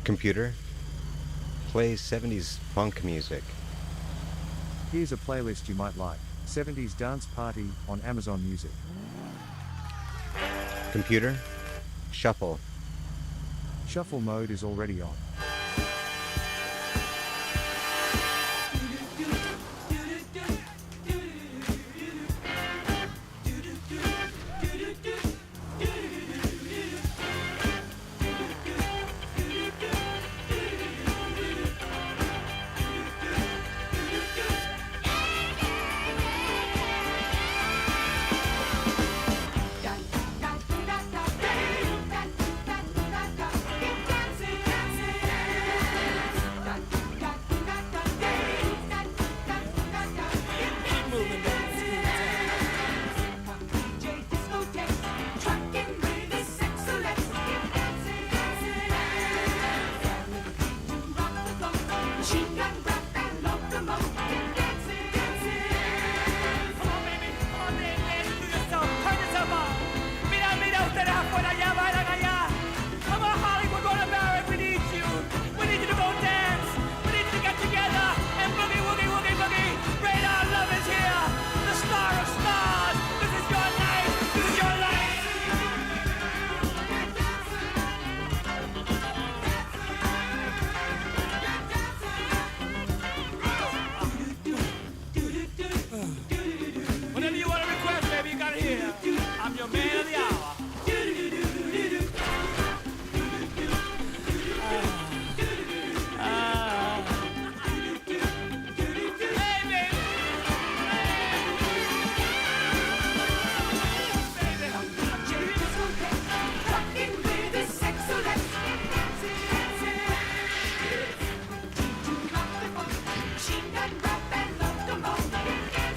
Computer, play 70s funk music. Here's a playlist you might like. 70s Dance Party on Amazon Music. Computer, shuffle. Shuffle mode is already on.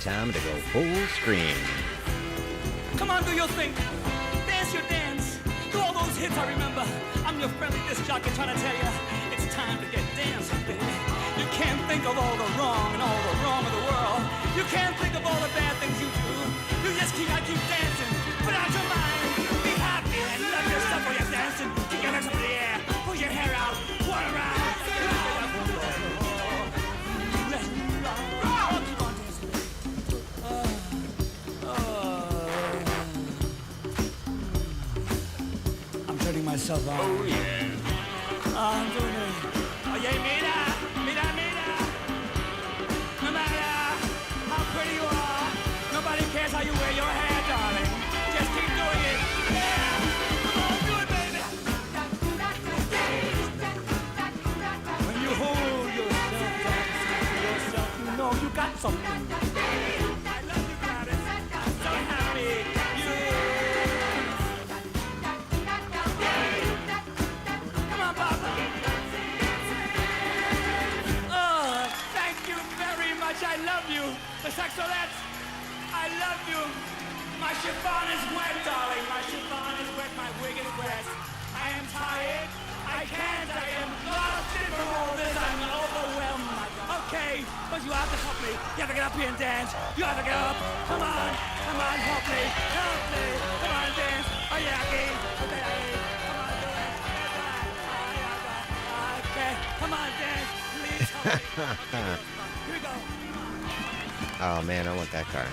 Time to go full screen. Come on, do your thing. Dance your dance. Do all those hits I remember. I'm your friendly disc jockey trying to tell you it's time to get dancing, baby. You can't think of all the wrong and all the wrong of the world. You can't think of all the bad things you do. You just gotta keep dancing. Put out your mind. Be happy and love yourself while you're dancing. Kick your legs up in the air. Pull your hair out. Whirl around. Myself on. Oh yeah. I'm doing it. Oye, mira, mira, mira. No matter how pretty you are, nobody cares how you wear your hair, darling. Just keep doing it. Yeah. Come on, do it, baby. When you hold yourself dancing to yourself, you know you got something. I love you, Gladys. I'm so happy. I love you, the Sexolettes. I love you. My chiffon is wet, darling. My chiffon is wet. My wig is wet. I am tired. I can't. I am exhausted from all this. I'm overwhelmed. Okay, but you have to help me. You have to get up here and dance. You have to get up. Come on. Come on, help me. Help me. Come on, dance. Oh, yeah, okay. Come on, do it. Okay, come on, dance. Please help me. Here we go. Oh man, I want that car.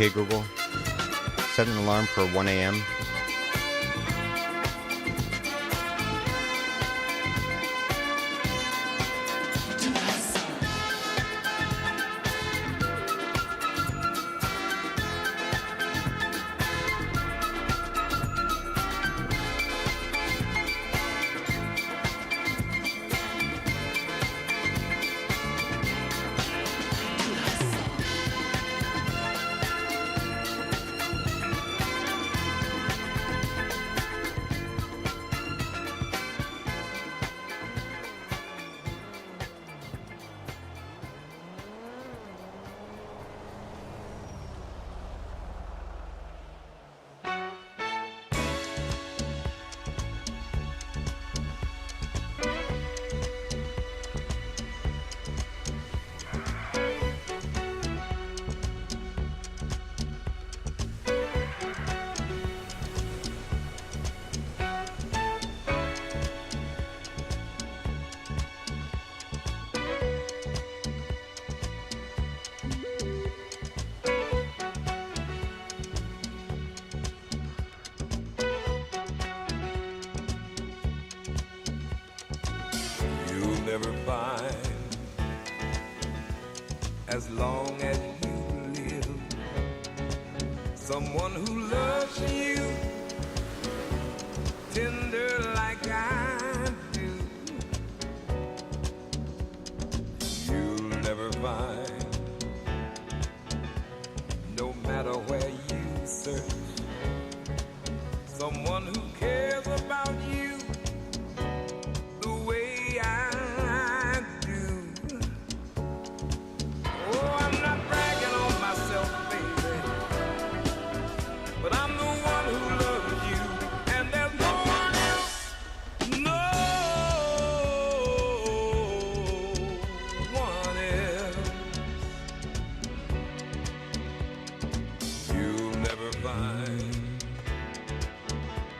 Okay, Google. Set an alarm for 1 a.m. Never find, as long as you live, someone who loves you tender like I do. You'll never find, no matter where you search, someone who cares about you the way I.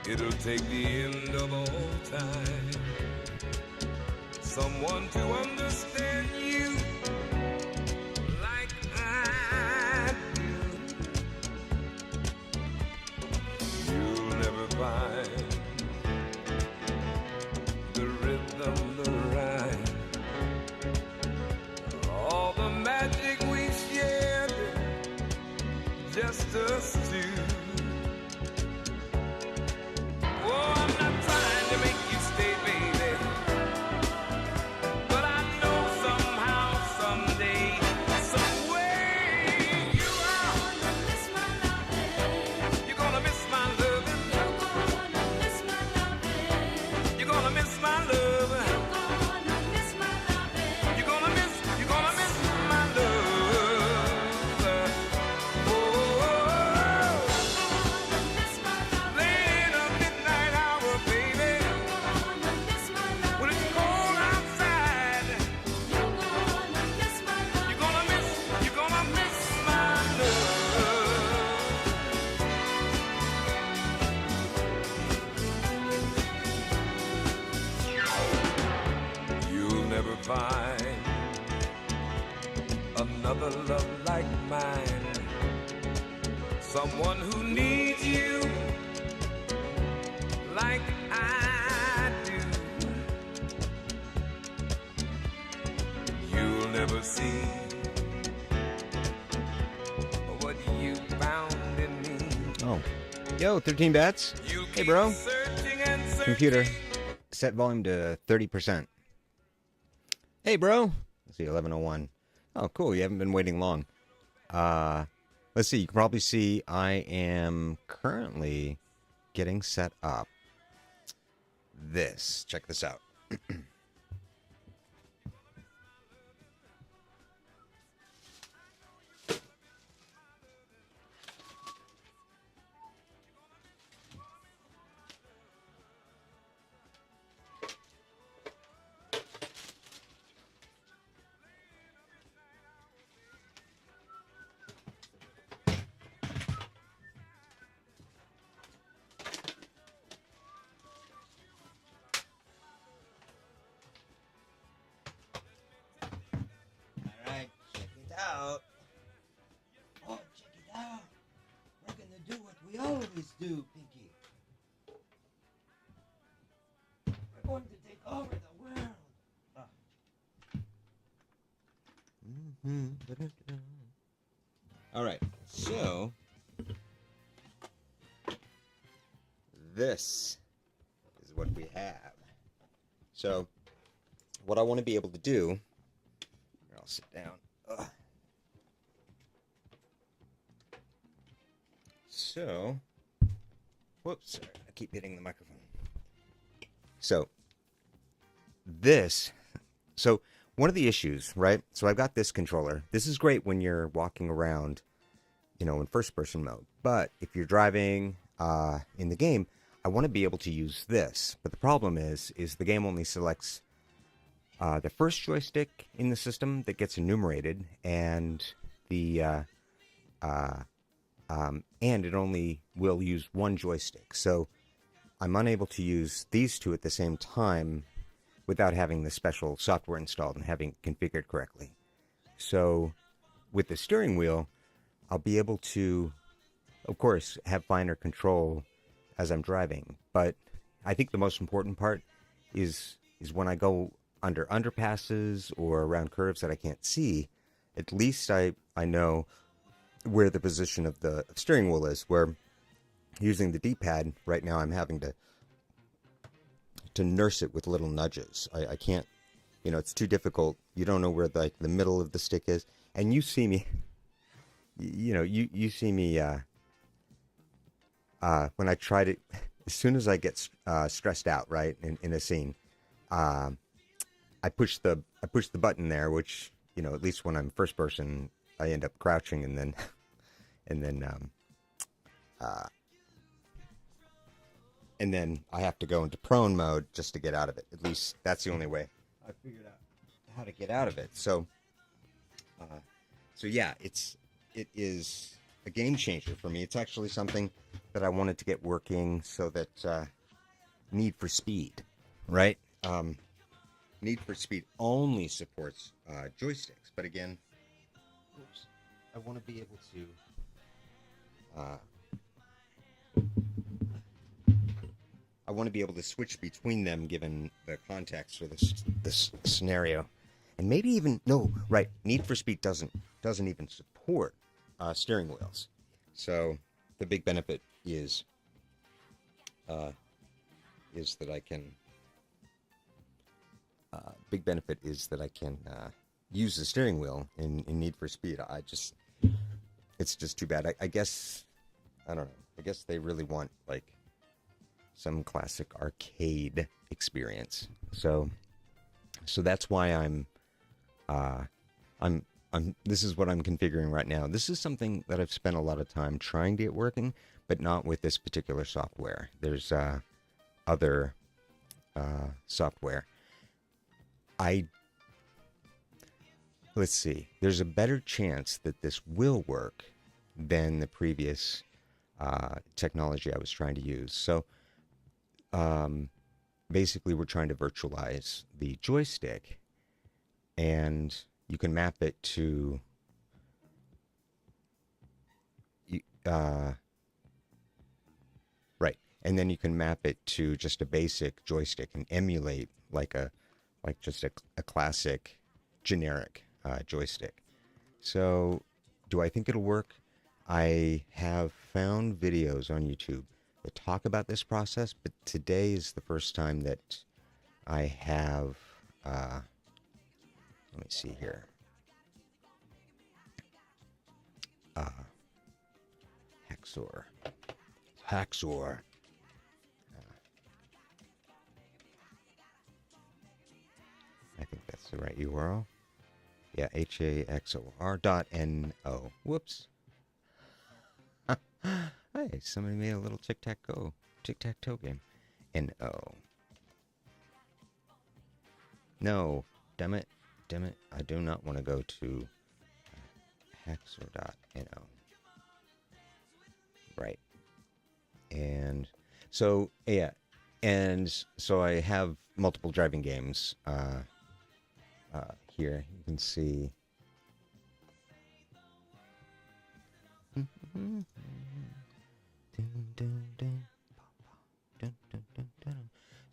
It'll take the end of all time, someone to understand you like I do. You'll never find the rhythm, the rhyme, all the magic we shared, just us two. Find another love like mine, someone who needs you like I do. You'll never see what you found in me. Oh. Yo, 13 bats. Hey, bro. Computer. Set volume to 30%. Hey, bro. Let's see, 11:01. Oh, cool. You haven't been waiting long. Let's see. You can probably see I am currently getting set up. Check this out. always do, Pinky. We're going to take over the world. All right, so this is what we have. So what I want to be able to do, here, I'll sit down. So, whoops, sorry, I keep hitting the microphone. So one of the issues, right? So I've got this controller. This is great when you're walking around, you know, in first-person mode. But if you're driving in the game, I want to be able to use this. But the problem is the game only selects the first joystick in the system that gets enumerated, and and it only will use one joystick. So I'm unable to use these two at the same time without having the special software installed and having it configured correctly. So with the steering wheel, I'll be able to, of course, have finer control as I'm driving. But I think the most important part is when I go under underpasses or around curves that I can't see, at least I know where the position of the steering wheel is, where using the D-pad right now I'm having to nurse it with little nudges. I can't, you know, it's too difficult. You don't know where the middle of the stick is. And you see me, you see me when I try to, as soon as I get stressed out, right, in a scene, I push the button there, which, you know, at least when I'm first person, I end up crouching and then I have to go into prone mode just to get out of it. At least that's the only way I figured out how to get out of it. So yeah, it is a game changer for me. It's actually something that I wanted to get working so that Need for Speed, right? Need for Speed only supports joysticks, but again, oops, I want to be able to switch between them given the context for this scenario. And maybe even, no, right, Need for Speed doesn't even support steering wheels. So the big benefit is that I can use the steering wheel in Need for Speed. It's just too bad. I guess, I don't know. I guess they really want like some classic arcade experience. So that's why I'm this is what I'm configuring right now. This is something that I've spent a lot of time trying to get working, but not with this particular software. There's other software. Let's see. There's a better chance that this will work than the previous technology I was trying to use. So basically we're trying to virtualize the joystick, and you can map it to right, and then you can map it to just a basic joystick and emulate just a classic generic joystick. So do I think it'll work? I have found videos on YouTube that talk about this process, but today is the first time that I have let me see here. Haxor. I think that's the right URL. Yeah, HAXOR.NO. Whoops. Hey, somebody made a little tic-tac-toe game. NO. No, damn it. I do not want to go to Haxor.no. Right. And so, yeah. And so I have multiple driving games here. You can see.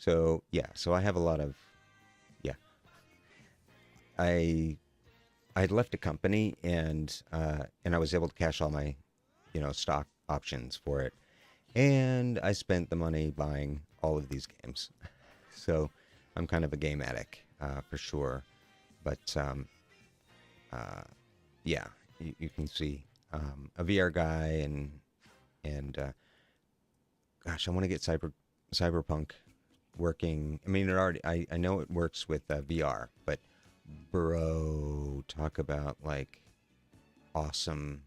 So yeah, so I have a lot of, yeah. I'd left a company and I was able to cash all my, stock options for it, and I spent the money buying all of these games. So I'm kind of a game addict for sure, but yeah, you can see a VR guy and gosh, I want to get Cyberpunk working. I mean, I know it works with VR, but bro, talk about like awesome.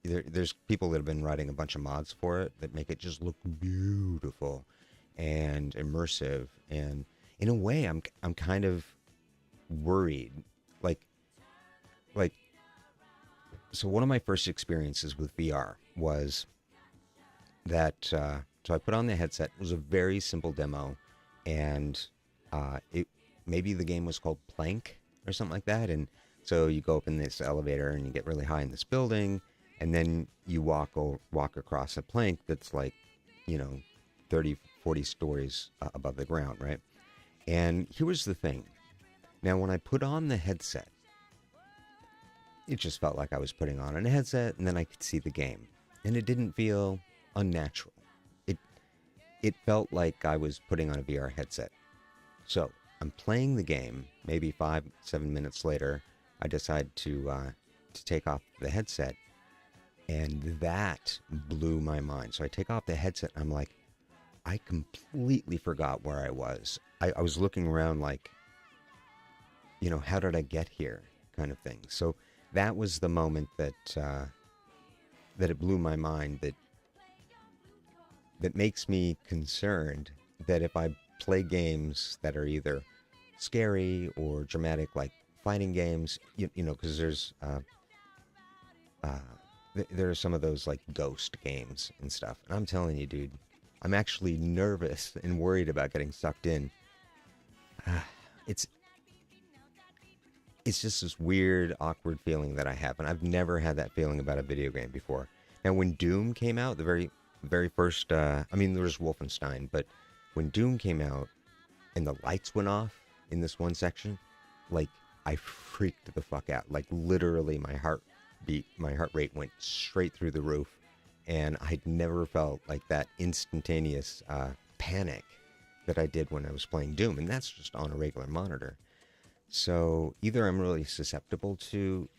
There's people that have been writing a bunch of mods for it that make it just look beautiful and immersive. And in a way, I'm kind of worried. Like, so one of my first experiences with VR was that. So I put on the headset. It was a very simple demo, and it maybe the game was called Plank or something like that. And so you go up in this elevator and you get really high in this building, and then you walk across a plank that's like, 30, 40 stories above the ground, right? And here was the thing. Now, when I put on the headset, it just felt like I was putting on a headset, and then I could see the game, and it didn't feel unnatural. It felt like I was putting on a VR headset. So I'm playing the game. Maybe 5-7 minutes later, I decide to take off the headset, and that blew my mind. So I take off the headset, and I'm like, I completely forgot where I was. I was looking around like, how did I get here, kind of thing. So that was the moment that it blew my mind. That makes me concerned that if I play games that are either scary or dramatic, like fighting games, because there are some of those like ghost games and stuff. And I'm telling you, dude, I'm actually nervous and worried about getting sucked in. It's just this weird, awkward feeling that I have, and I've never had that feeling about a video game before. Now, when Doom came out, the very first, there was Wolfenstein, but when Doom came out and the lights went off in this one section, like, I freaked the fuck out. Like, literally my heart rate went straight through the roof, and I'd never felt like that instantaneous panic that I did when I was playing Doom, and that's just on a regular monitor. So either I'm really susceptible to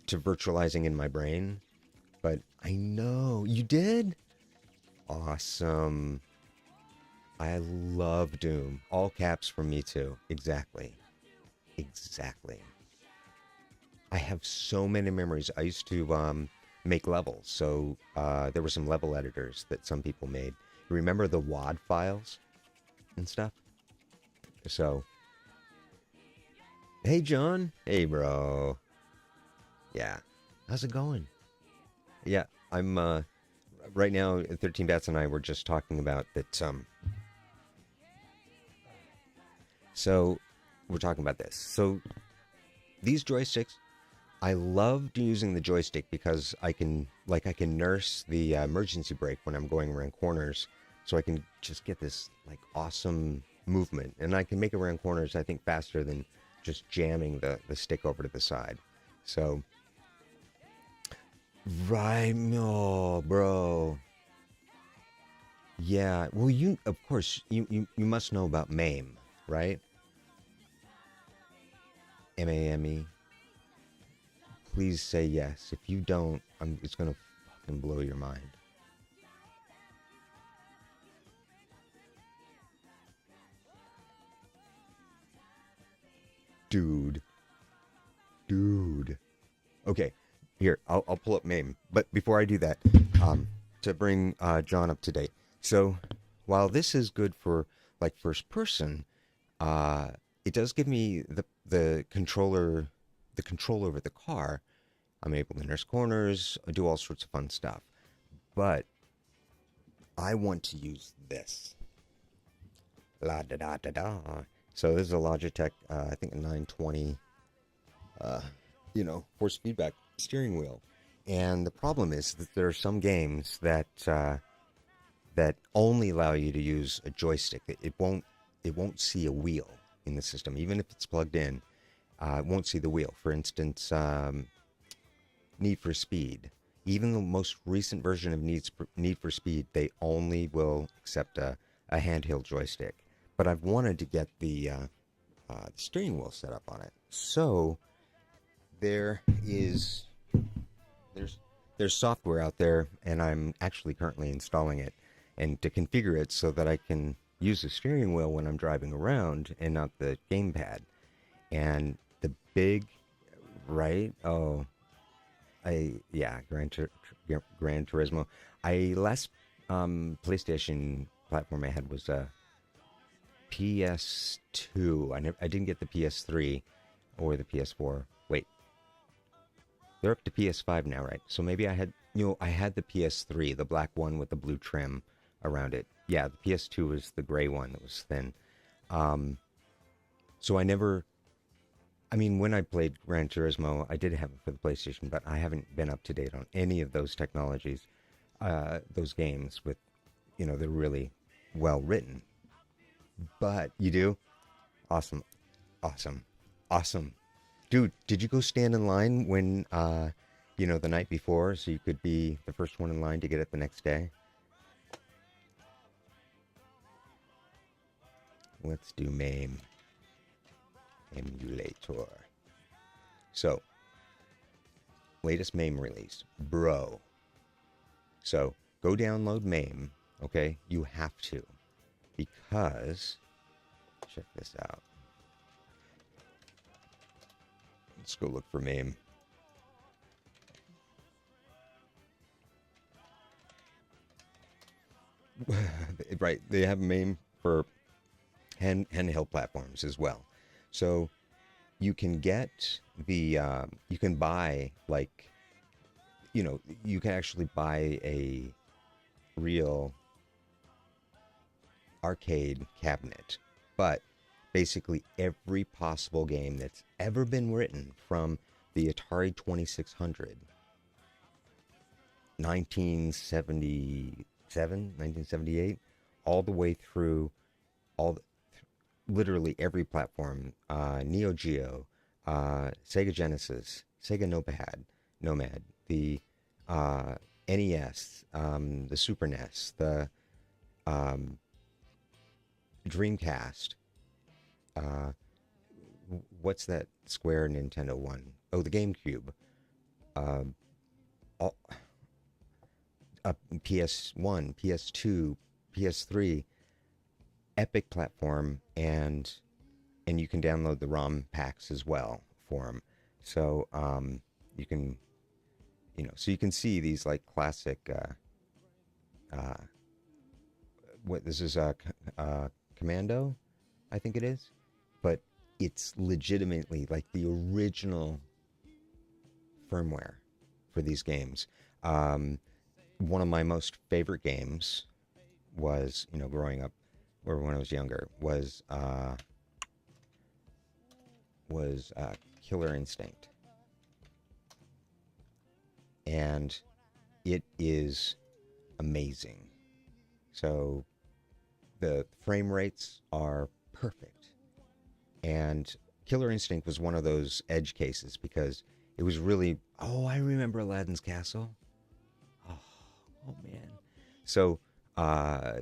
virtualizing in my brain, but I know you did. Awesome. I love Doom. All caps from me too. Exactly. I have so many memories. I used to make levels, so there were some level editors that some people made. Remember the WAD files and stuff? So, hey John. Hey bro. Yeah. How's it going? Yeah, I'm right now 13 Bats and I were just talking about that so we're talking about this. So these joysticks, I loved using the joystick because I can nurse the emergency brake when I'm going around corners, so I can just get this like awesome movement, and I can make it around corners I think faster than just jamming the stick over to the side. So right, no, bro. Yeah, well, of course you must know about MAME, right? MAME. Please say yes. If you don't, it's gonna fucking blow your mind. Dude. Okay, here, I'll pull up MAME. But before I do that, to bring John up to date. So, while this is good for like first person, it does give me the control over the car. I'm able to nurse corners, do all sorts of fun stuff. But I want to use this. La da da da da. So this is a Logitech, I think a 920, force feedback steering wheel. And the problem is that there are some games that that only allow you to use a joystick. It won't see a wheel in the system, even if it's plugged in. It won't see the wheel. For instance, Need for Speed. Even the most recent version of Need for Speed, they only will accept a handheld joystick. But I've wanted to get the steering wheel set up on it. So there's software out there, and I'm actually currently installing it, and to configure it so that I can use the steering wheel when I'm driving around and not the gamepad. And the big, right? Oh, Gran Turismo. Last PlayStation platform I had was PS2. I didn't get the PS3 or the PS4. Wait, they're up to PS5 now, right? So maybe I had the PS3, the black one with the blue trim around it. Yeah, the PS2 was the gray one that was thin. So when I played Gran Turismo, I did have it for the PlayStation, but I haven't been up to date on any of those technologies, those games with, they're really well written. But you do? Awesome. Dude, did you go stand in line when, the night before so you could be the first one in line to get it the next day? Let's do MAME. Emulator. So, latest MAME release. Bro. So, go download MAME, okay? You have to. Because, check this out. Let's go look for MAME. Right, they have MAME for handheld platforms as well. So you can get you can buy you can actually buy a real arcade cabinet, but basically every possible game that's ever been written from the Atari 2600, 1978, all the way through literally every platform, Neo Geo, Sega Genesis, Sega Nomad, the NES, the Super NES, the Dreamcast. What's that Square Nintendo one? Oh, the GameCube. PS1, PS2, PS3. Epic platform, and you can download the ROM packs as well for them. So you can see these like classic this is Commando, I think it is, but it's legitimately like the original firmware for these games. One of my most favorite games was, growing up, or when I was younger, was Killer Instinct. And it is amazing. So the frame rates are perfect. And Killer Instinct was one of those edge cases because it was really, I remember Aladdin's Castle. Oh man. So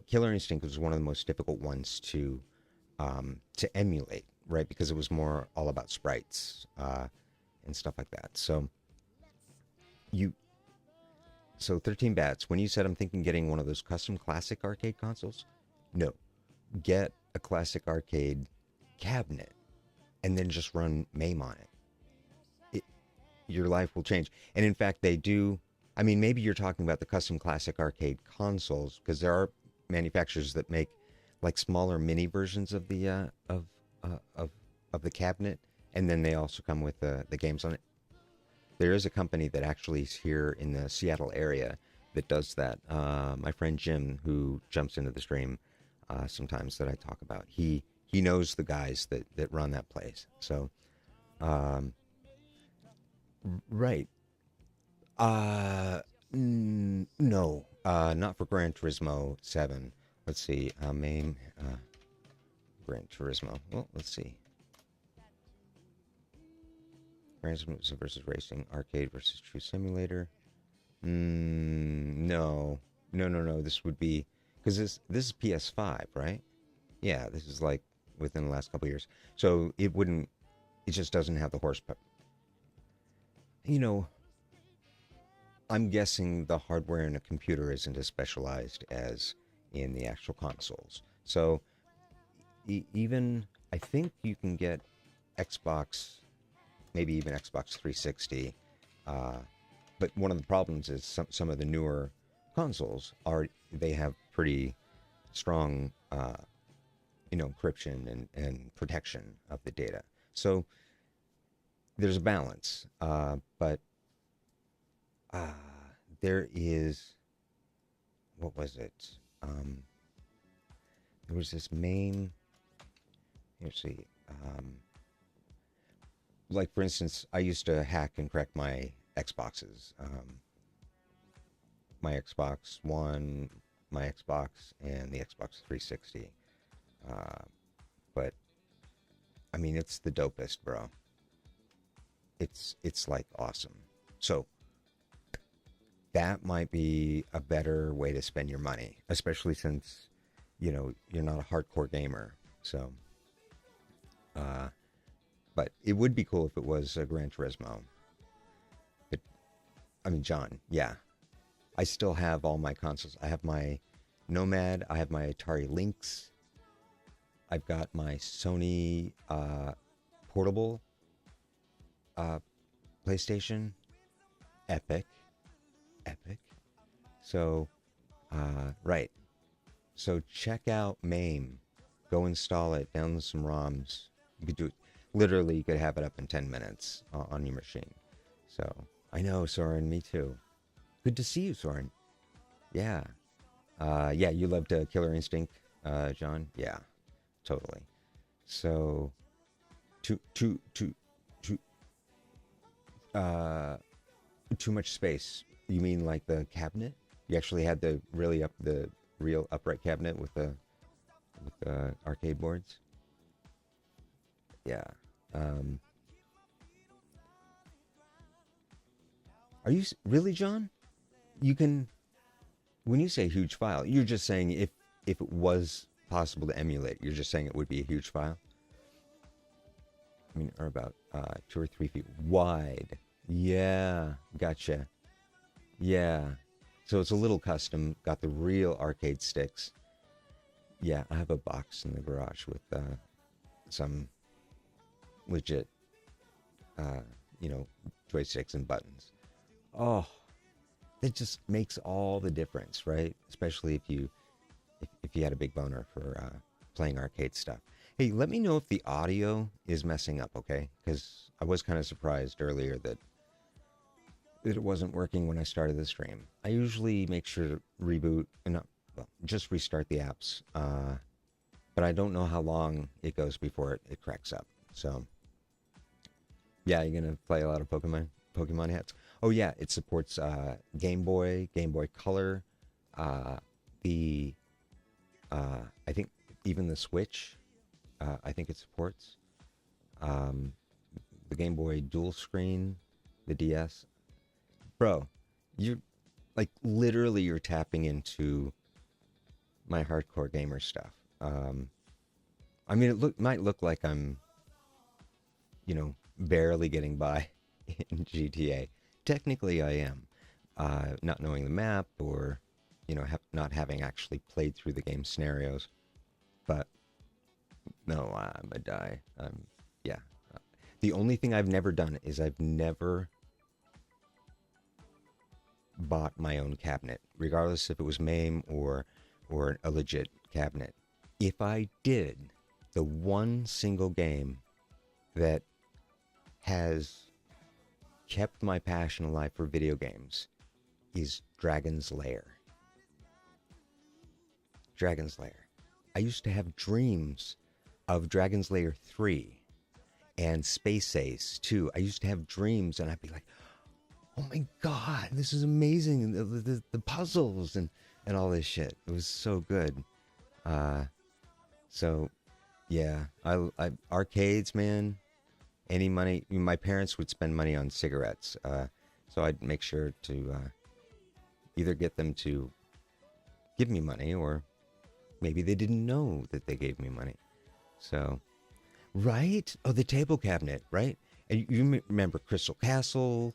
Killer Instinct was one of the most difficult ones to emulate, right? Because it was more all about sprites and stuff like that. So 13 bats. When you said I'm thinking getting one of those custom classic arcade consoles, no, get a classic arcade cabinet and then just run MAME on it. Your life will change. And in fact, they do. I mean, maybe you're talking about the custom classic arcade consoles, because there are manufacturers that make like smaller mini versions of the of the cabinet, and then they also come with the games on it. There is a company that actually is here in the Seattle area that does that. My friend Jim, who jumps into the stream sometimes that I talk about, he knows the guys that run that place. So, right. No, Not for Gran Turismo 7. Let's see. MAME. Gran Turismo. Well, let's see. Gran Turismo versus Racing. Arcade versus True Simulator. No. No. This would be... Because this is PS5, right? Yeah, this is like within the last couple of years. So it wouldn't... It just doesn't have the horsepower. You know, I'm guessing the hardware in a computer isn't as specialized as in the actual consoles. So even... I think you can get Xbox... Maybe even Xbox 360. But one of the problems is some of the newer consoles they have pretty strong, encryption and protection of the data. So there's a balance. But there is, what was it? There was this main. Let's see. Like, for instance, I used to hack and crack my Xboxes. My Xbox One, my Xbox, and the Xbox 360. But, I mean, it's the dopest, bro. It's like awesome. So, that might be a better way to spend your money, especially since, you're not a hardcore gamer. So, but it would be cool if it was a Gran Turismo. But, I mean, John, yeah. I still have all my consoles. I have my Nomad. I have my Atari Lynx. I've got my Sony portable PlayStation. Epic. So, right. So check out MAME. Go install it. Download some ROMs. You could do it. Literally, you could have it up in 10 minutes on your machine. So, I know, Soren, me too. Good to see you, Soren. Yeah. Yeah, you loved Killer Instinct, John? Yeah, totally. So, too much space. You mean like the cabinet? You actually had the real upright cabinet with the arcade boards? Yeah. Are you really, John? You can, when you say huge file, you're just saying if it was possible to emulate, you're just saying it would be a huge file? I mean, or about 2 or 3 feet wide. Yeah, gotcha. Yeah. So it's a little custom, got the real arcade sticks. Yeah, I have a box in the garage with some legit, joysticks and buttons. Oh, it just makes all the difference, right? Especially if you had a big boner for playing arcade stuff. Hey, let me know if the audio is messing up, okay? Because I was kind of surprised earlier that it wasn't working when I started the stream. I usually make sure to reboot and just restart the apps. But I don't know how long it goes before it cracks up. So, yeah, you're gonna play a lot of Pokemon hats. Oh yeah, it supports Game Boy Color, I think even the Switch. I think it supports the Game Boy dual screen, the DS. Bro, you're like literally you're tapping into my hardcore gamer stuff. I mean, might look like I'm, barely getting by in GTA. Technically, I am. Not knowing the map or, not having actually played through the game scenarios. But, no, I'm a die. Yeah. The only thing I've never done is I've never bought my own cabinet, regardless if it was MAME or a legit cabinet. If I did, the one single game that has kept my passion alive for video games is Dragon's Lair. Dragon's Lair. I used to have dreams of Dragon's Lair 3 and Space Ace 2. I used to have dreams and I'd be like, oh my God, this is amazing. The puzzles and all this shit. It was so good. So yeah, I arcades, man. Any money, my parents would spend money on cigarettes. So I'd make sure to either get them to give me money, or maybe they didn't know that they gave me money. So, right? Oh, the table cabinet, right? And you remember Crystal Castles,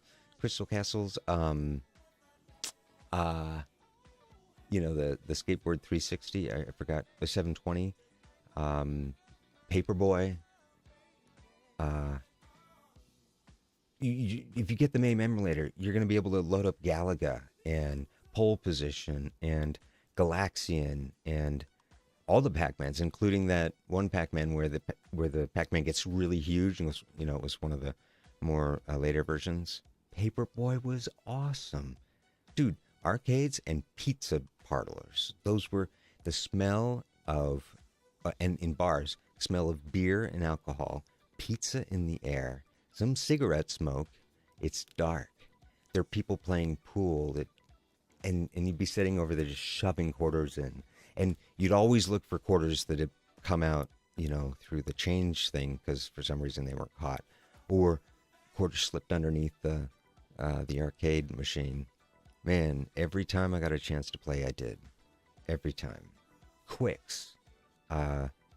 you know, the skateboard 360, I forgot, the 720, Paperboy. If you get the MAME emulator, you're going to be able to load up Galaga and Pole Position and Galaxian and all the Pac-Mans, including that one Pac-Man where the Pac-Man gets really huge, and was, you know, it was one of the more later versions. Paperboy was awesome, dude. Arcades and pizza parlors, those were the smell of and in bars, smell of beer and alcohol, pizza in the air, some cigarette smoke. It's dark. There are people playing pool and you'd be sitting over there just shoving quarters in. And you'd always look for quarters that had come out, you know, through the change thing, because for some reason they weren't caught. Or quarters slipped underneath the arcade machine. Man, every time I got a chance to play, I did. Every time. Quicks.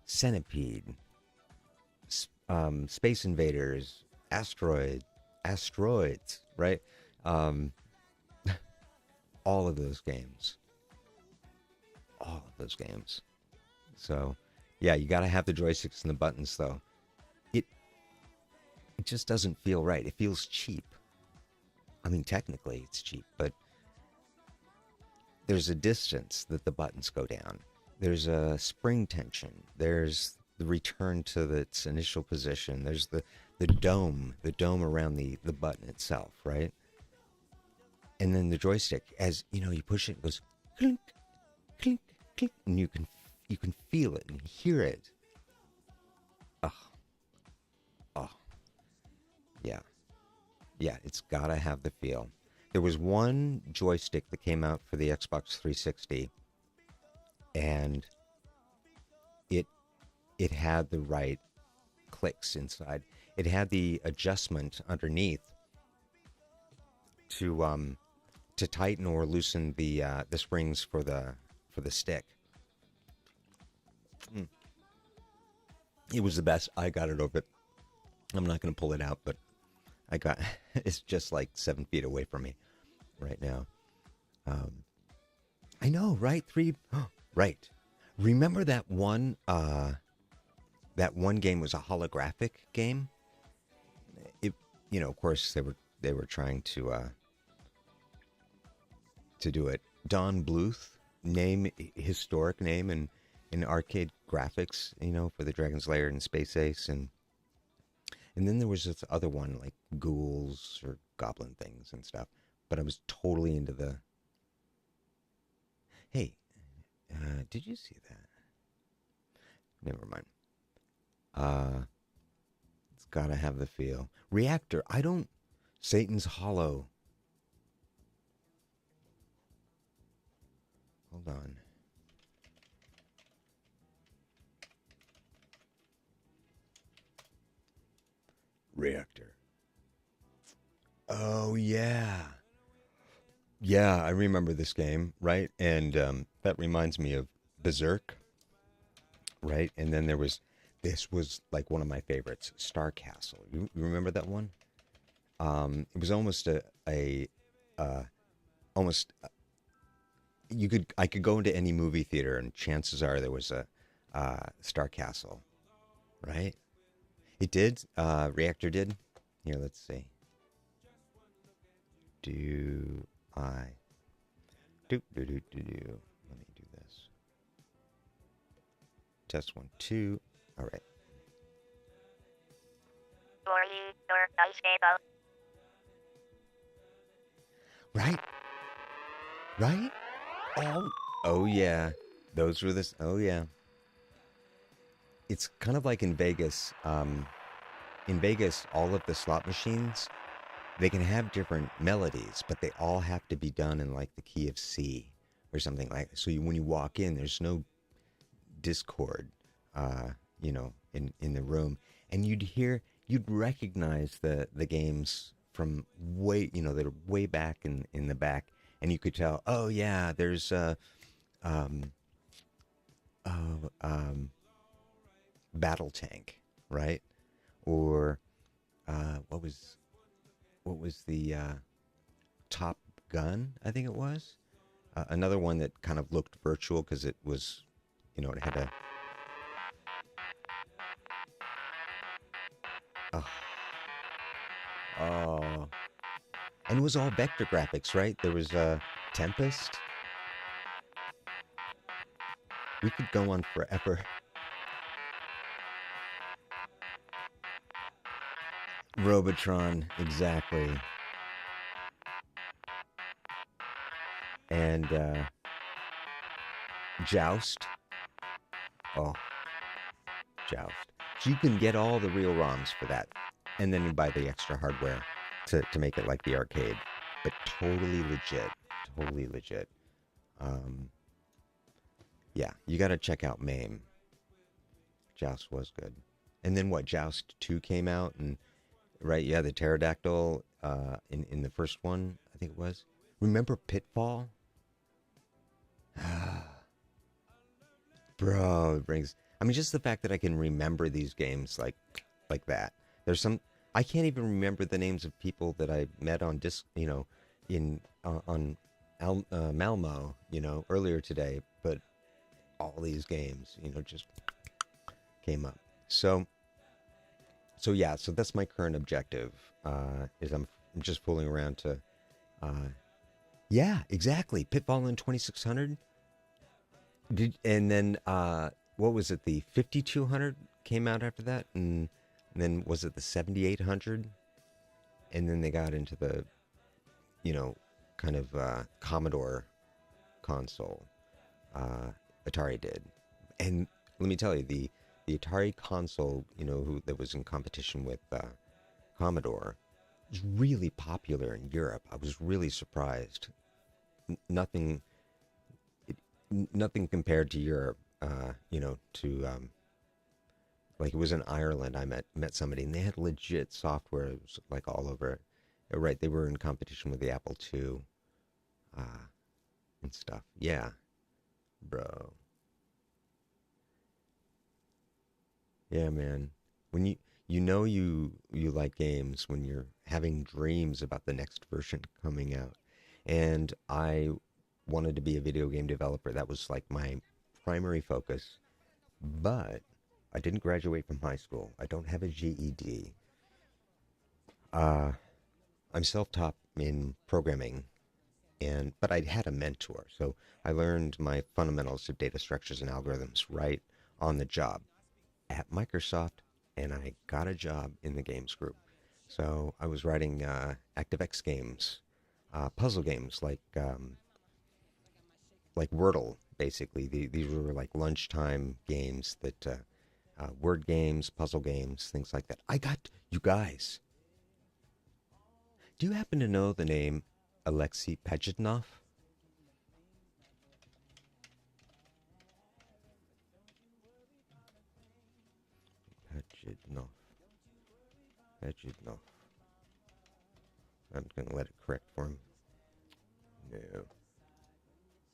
Centipede. Space Invaders. Asteroids, right? All of those games. So, yeah, you got to have the joysticks and the buttons, though. It just doesn't feel right. It feels cheap. I mean, technically it's cheap, but there's a distance that the buttons go down. There's a spring tension. There's the return to its initial position. There's the dome around the button itself, right? And then the joystick, as you know, you push it goes clink, clink, clink, and you can feel it and hear it. Yeah, it's gotta have the feel. There was one joystick that came out for the Xbox 360, and it had the right clicks inside. It had the adjustment underneath to tighten or loosen the springs for the stick. It was the best. I got it over. I'm not going to pull it out, but I got. It's just like 7 feet away from me right now. I know, right? Right. Remember that one? That one game was a holographic game. It, you know, of course, they were trying to do it. Don Bluth, historic name in arcade graphics, you know, for the Dragon's Lair and Space Ace, and then there was this other one like ghouls or goblin things and stuff. But I was totally into the. Hey, did you see that? Never mind. It's gotta have the feel. Reactor. Satan's Hollow. Hold on. Reactor. Oh, yeah. Yeah, I remember this game, right? And that reminds me of Berserk, right? And then this was like one of my favorites, Star Castle. You remember that one? It was almost I could go into any movie theater and chances are there was a Star Castle, right? It did. Reactor did. Here, let's see. Let me do this. Test 1, 2. All right. Right? Right? Oh yeah. Those were this. Oh yeah. It's kind of like in Vegas. In Vegas, all of the slot machines, they can have different melodies, but they all have to be done in like the key of C or something like. So when you walk in, there's no discord, you know, in the room, and you'd recognize the games from way, you know, that are way back in the back, and you could tell, oh yeah, there's Battle Tank, right? Or what was the Top Gun? I think it was another one that kind of looked virtual because it was, you know, it had a oh, and it was all vector graphics, right? There was Tempest. We could go on forever. Robotron, exactly. And Joust. Oh, Joust. So you can get all the real ROMs for that. And then you buy the extra hardware to make it like the arcade. But totally legit. Totally legit. Yeah, you got to check out MAME. Joust was good. And then what, Joust 2 came out, and right, yeah, the pterodactyl in the first one, I think it was. Remember Pitfall? Bro, it brings, I mean, just the fact that I can remember these games like that. There's some, I can't even remember the names of people that I met on you know, on Malmo, you know, earlier today, but all these games, you know, just came up. So yeah, so that's my current objective, is I'm just fooling around to, yeah, exactly, Pitfall in 2600. And then, what was it, the 5200 came out after that, and then was it the 7800? And then they got into the, you know, kind of Commodore console, Atari did. And let me tell you, the Atari console, you know, that was in competition with Commodore, was really popular in Europe. I was really surprised. Nothing compared to Europe, you know, to like it was in Ireland. I met somebody, and they had legit software. It was like all over. Right, they were in competition with the Apple II, and stuff. Yeah, bro. Yeah, man. When you know you like games when you're having dreams about the next version coming out. And I wanted to be a video game developer. That was like my primary focus. But I didn't graduate from high school. I don't have a GED. I'm self-taught in programming, but I had a mentor. So I learned my fundamentals of data structures and algorithms right on the job at Microsoft, and I got a job in the games group. So I was writing ActiveX games, puzzle games like Wordle, basically. These were like lunchtime games that, word games, puzzle games, things like that. You guys, do you happen to know the name Alexei Pajitnov? Pajitnov. I'm going to let it correct for him. No.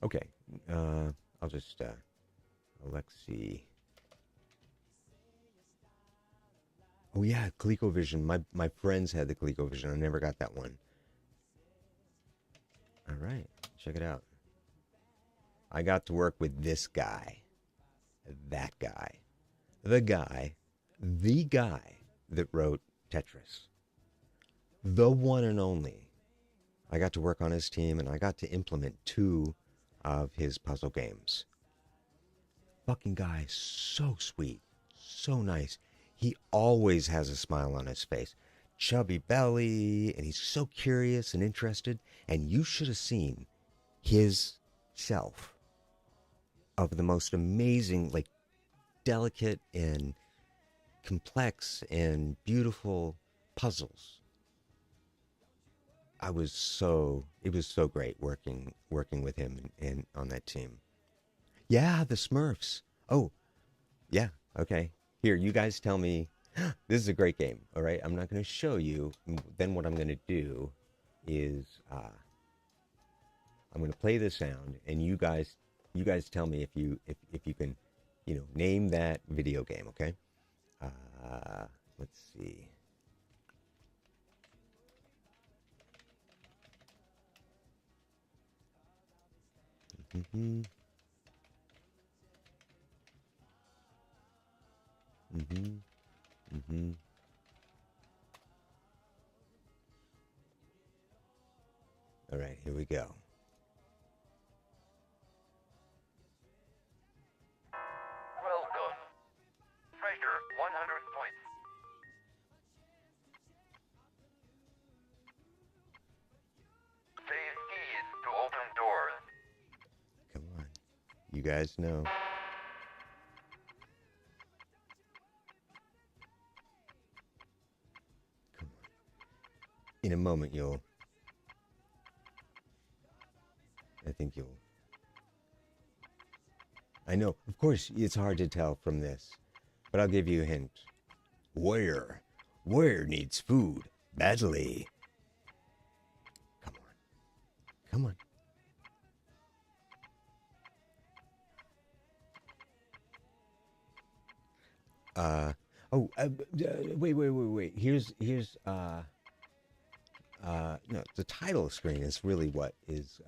Okay. I'll just, Alexei. Oh yeah, ColecoVision. My friends had the ColecoVision. I never got that one. All right, check it out. I got to work with this guy, that guy, the guy that wrote Tetris, the one and only. I got to work on his team, and I got to implement 2 of his puzzle games. Fucking guy, so sweet, so nice. He always has a smile on his face. Chubby belly, and he's so curious and interested. And you should have seen his shelf of the most amazing, like, delicate and complex and beautiful puzzles. it was so great working with him and on that team. Yeah, the Smurfs. Oh, yeah. Okay. Here, you guys tell me. This is a great game. All right. I'm not going to show you. Then what I'm going to do is I'm going to play the sound, and you guys tell me if you can, name that video game. Okay. Let's see. Mm-hmm. Mm-hmm. Mm-hmm. All right, here we go. Well done. Treasure 100 points. Save keys to open doors. Come on. You guys know. Come on. In a moment, I know, of course, it's hard to tell from this, but I'll give you a hint. Warrior needs food badly. Come on. Come on. Wait. Here's no, the title screen is really what is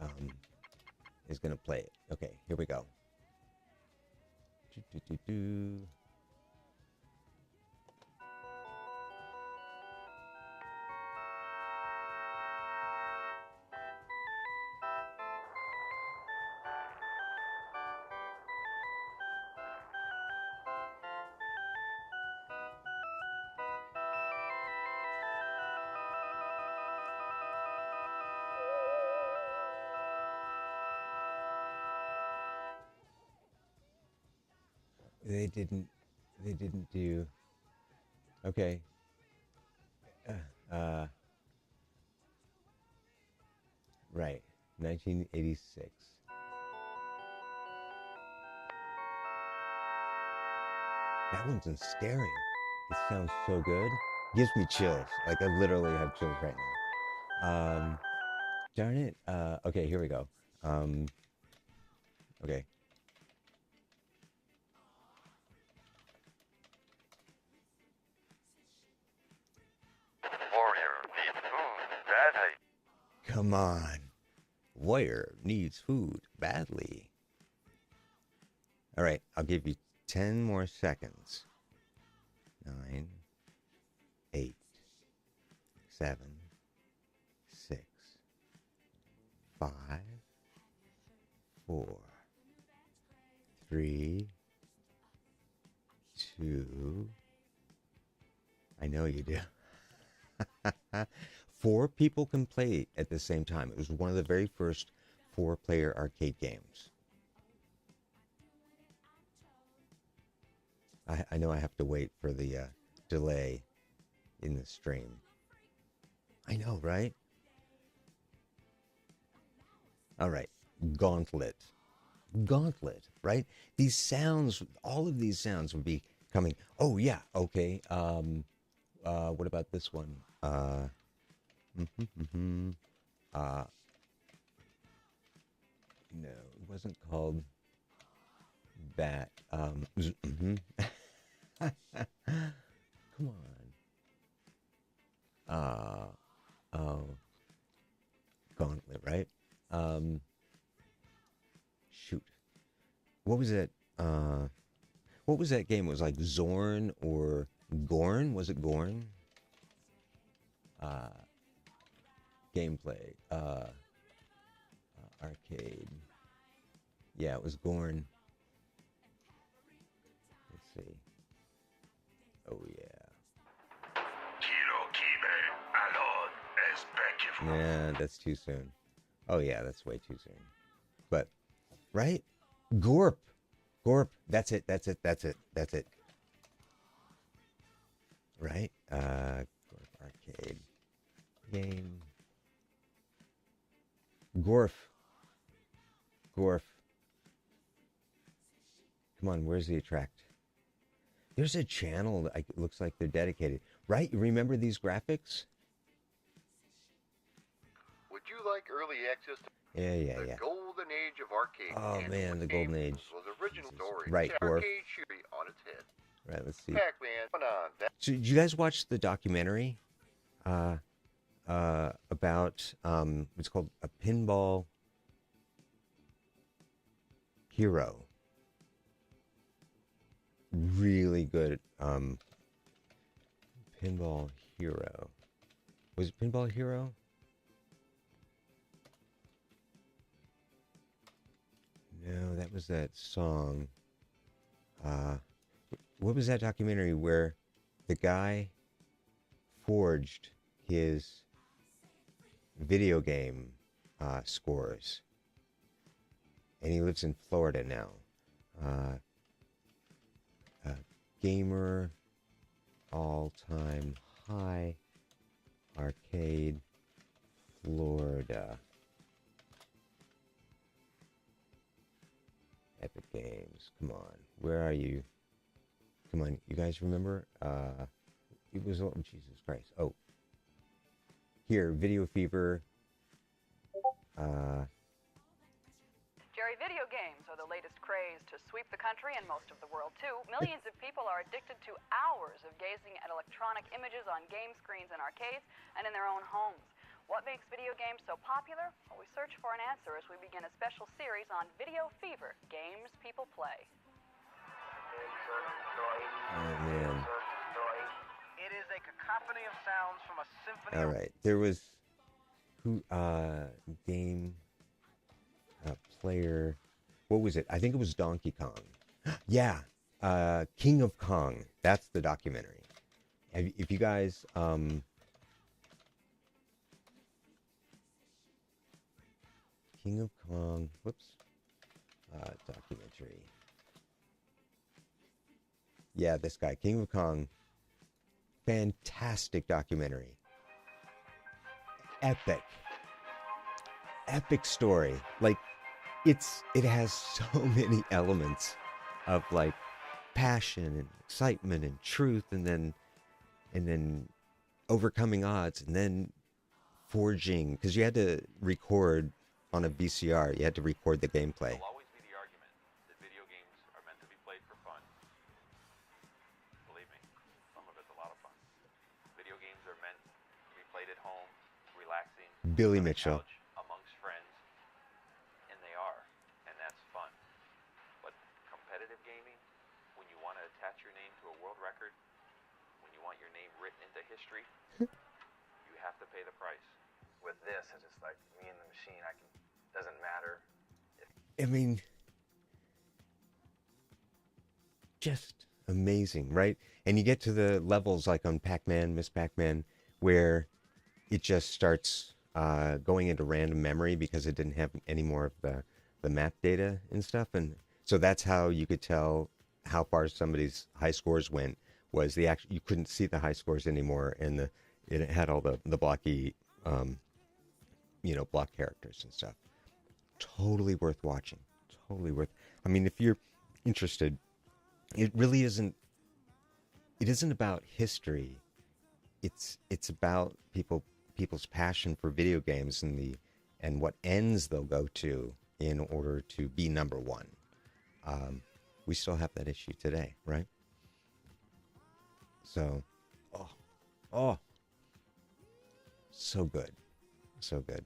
gonna play it. Okay, here we go. They didn't do. Okay. Right. 1986. That one's in stereo. It sounds so good. Gives me chills. Like I literally have chills right now. Darn it. Okay, here we go. Okay. Warrior needs food badly. Come on. Warrior needs food badly. All right, I'll give you 10 more seconds. 9, 8, 7, 6, 5, 4, 3, 2. I know you do. 4 people can play at the same time. It was one of the very first 4-player arcade games. I know I have to wait for the delay in the stream. I know, right? All right. Gauntlet, right? These sounds, all of these sounds would be coming. Oh, yeah, okay. What about this one? No, it wasn't called that. Come on. Oh, Gauntlet, right? Shoot. What was it? What was that game? It was like Zorn or Gorn? Was it Gorn? Gameplay. Arcade. Yeah, it was Gorn. Let's see. Oh, yeah. Yeah, that's too soon. Oh, yeah, that's way too soon. But, right? Gorp. That's it. Right? Gorp Arcade. Game. Gorf. Gorf. Come on, where's the attract? There's a channel that looks like they're dedicated. Right? You remember these graphics? Would you like early access to Yeah. the golden age of arcade? Oh, and man, the game golden age. Was original story. Right, Gorf. Arcade should be on its head. Right, let's see. Pac-Man, come on. So, did you guys watch the documentary about it's called A Pinball Hero? Really good. Pinball Hero. Was it Pinball Hero? No, that was that song. What was that documentary where the guy forged his video game scores? And he lives in Florida now. Gamer all-time high arcade Florida. Epic Games. Come on. Where are you? Come on. You guys remember? It was, oh, Jesus Christ. Oh. Here, Video Fever. Jerry, video games are the latest craze to sweep the country and most of the world, too. Millions of people are addicted to hours of gazing at electronic images on game screens in arcades and in their own homes. What makes video games so popular? Well, we search for an answer as we begin a special series on Video Fever, games people play. Oh, man. It is a cacophony of sounds from a symphony. All right. There was game player. What was it? I think it was Donkey Kong. Yeah. King of Kong. That's the documentary. If you guys King of Kong. Whoops. Documentary. Yeah, this guy, King of Kong. Fantastic documentary. Epic story. Like, it has so many elements of like passion and excitement and truth, and then overcoming odds, and then forging, because you had to record on a VCR. You had to record the gameplay. There'll always be the argument that video games are meant to be played for fun. Believe me, some of it's a lot of fun. Video games are meant to be played at home, relaxing. Billy on the Mitchell. couch, amongst friends, and they are, and that's fun. But competitive gaming, when you want to attach your name to a world record, when you want your name written into history, you have to pay the price. With this, it's just like me and the machine. Doesn't matter. I mean, just amazing, right? And you get to the levels like on Pac-Man, Miss Pac-Man, where it just starts going into random memory because it didn't have any more of the map data and stuff. And so that's how you could tell how far somebody's high scores went, was you couldn't see the high scores anymore, and it had all the blocky block characters and stuff. Totally worth watching. Totally worth. I mean, if you're interested, it really isn't. It isn't about history. It's about people's passion for video games and what ends they'll go to in order to be number one. We still have that issue today, right? So, so good. So good.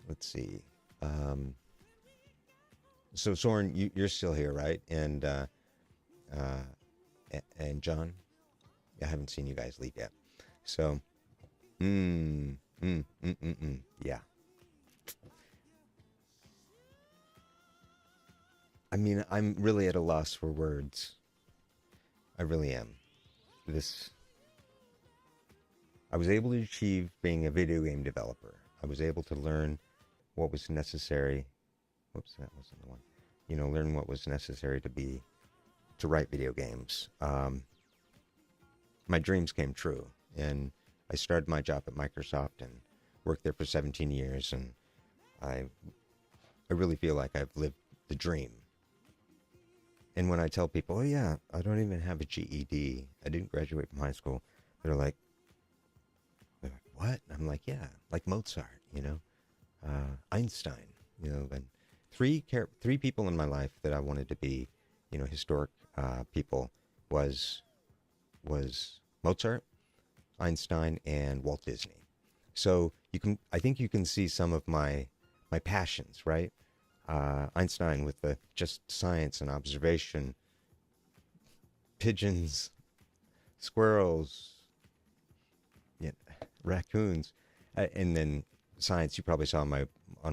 Let's see. So Soren, you're still here, right? And John, I haven't seen you guys leave yet. So, yeah. I mean, I'm really at a loss for words. I really am. I was able to achieve being a video game developer. I was able to learn what was necessary. Whoops, that wasn't the one. Learn what was necessary to write video games. My dreams came true, and I started my job at Microsoft and worked there for 17 years, and I really feel like I've lived the dream. And when I tell people, oh yeah, I don't even have a GED, I didn't graduate from high school, they're like, what? I'm like, yeah, like Mozart, Einstein, and three people in my life that I wanted to be, historic people was Mozart, Einstein, and Walt Disney. So I think you can see some of my passions, right? Einstein with the just science and observation, pigeons, squirrels, raccoons, and then science. You probably saw on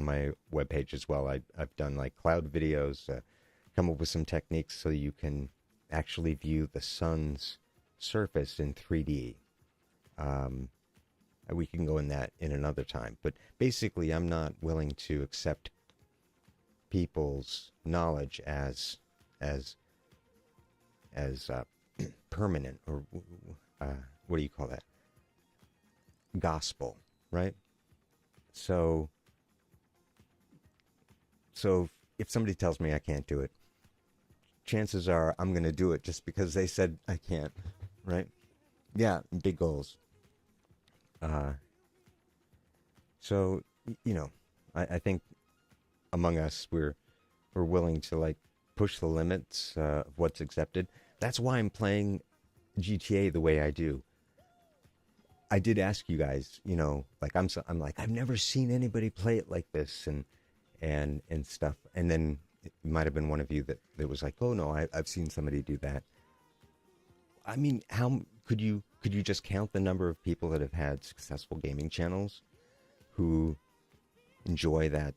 my webpage as well. I've done like cloud videos, come up with some techniques so you can actually view the sun's surface in 3D. We can go in that in another time, but basically I'm not willing to accept people's knowledge as permanent, or what do you call that? Gospel, right? So if somebody tells me I can't do it, chances are I'm going to do it just because they said I can't, right? Yeah, big goals. So, I think among us, we're willing to like push the limits of what's accepted. That's why I'm playing GTA the way I do. I did ask you guys, like I'm like, I've never seen anybody play it like this and stuff. And then it might have been one of you that was like, oh no, I've seen somebody do that. I mean, how could you just count the number of people that have had successful gaming channels who enjoy that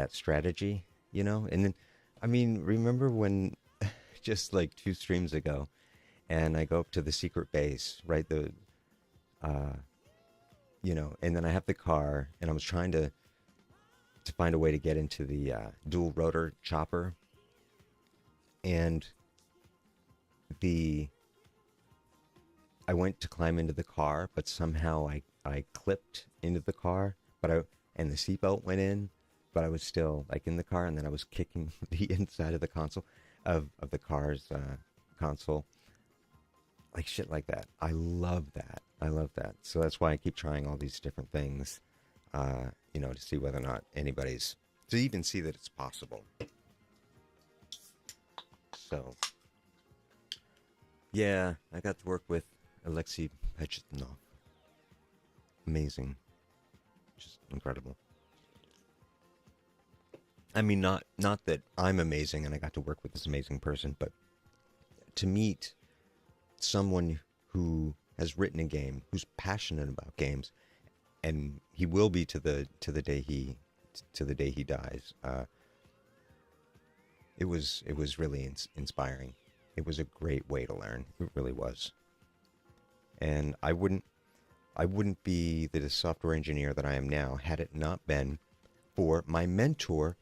strategy, And then, I mean, remember when just like 2 streams ago, and I go up to the secret base, right? And then I have the car, and I was trying to find a way to get into the dual rotor chopper, and I went to climb into the car, but somehow I clipped into the car, and the seatbelt went in, but I was still like in the car, and then I was kicking the inside of the console of the car's console. Like shit like that. I love that. So that's why I keep trying all these different things, to see whether or not to even see that it's possible. So, yeah, I got to work with Alexei Pechetnov. Amazing. Just incredible. I mean, not that I'm amazing and I got to work with this amazing person, but to meet someone who has written a game, who's passionate about games, and he will be to the day he dies. It was really inspiring. It was a great way to learn. It really was. And I wouldn't be the software engineer that I am now had it not been for my mentor.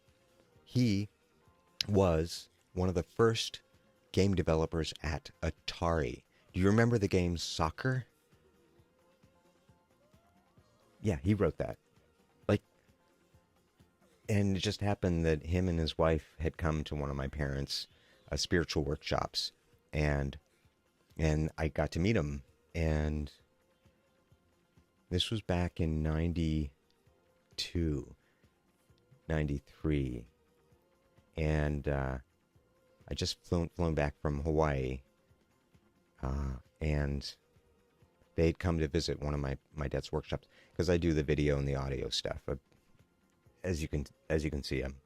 He was one of the first game developers at Atari. Do you remember the game Soccer? Yeah, he wrote that. And it just happened that him and his wife had come to one of my parents' spiritual workshops, and I got to meet him. And this was back in 92, 93. And I just flown back from Hawaii, and they'd come to visit one of my dad's workshops, because I do the video and the audio stuff. As you can see, I'm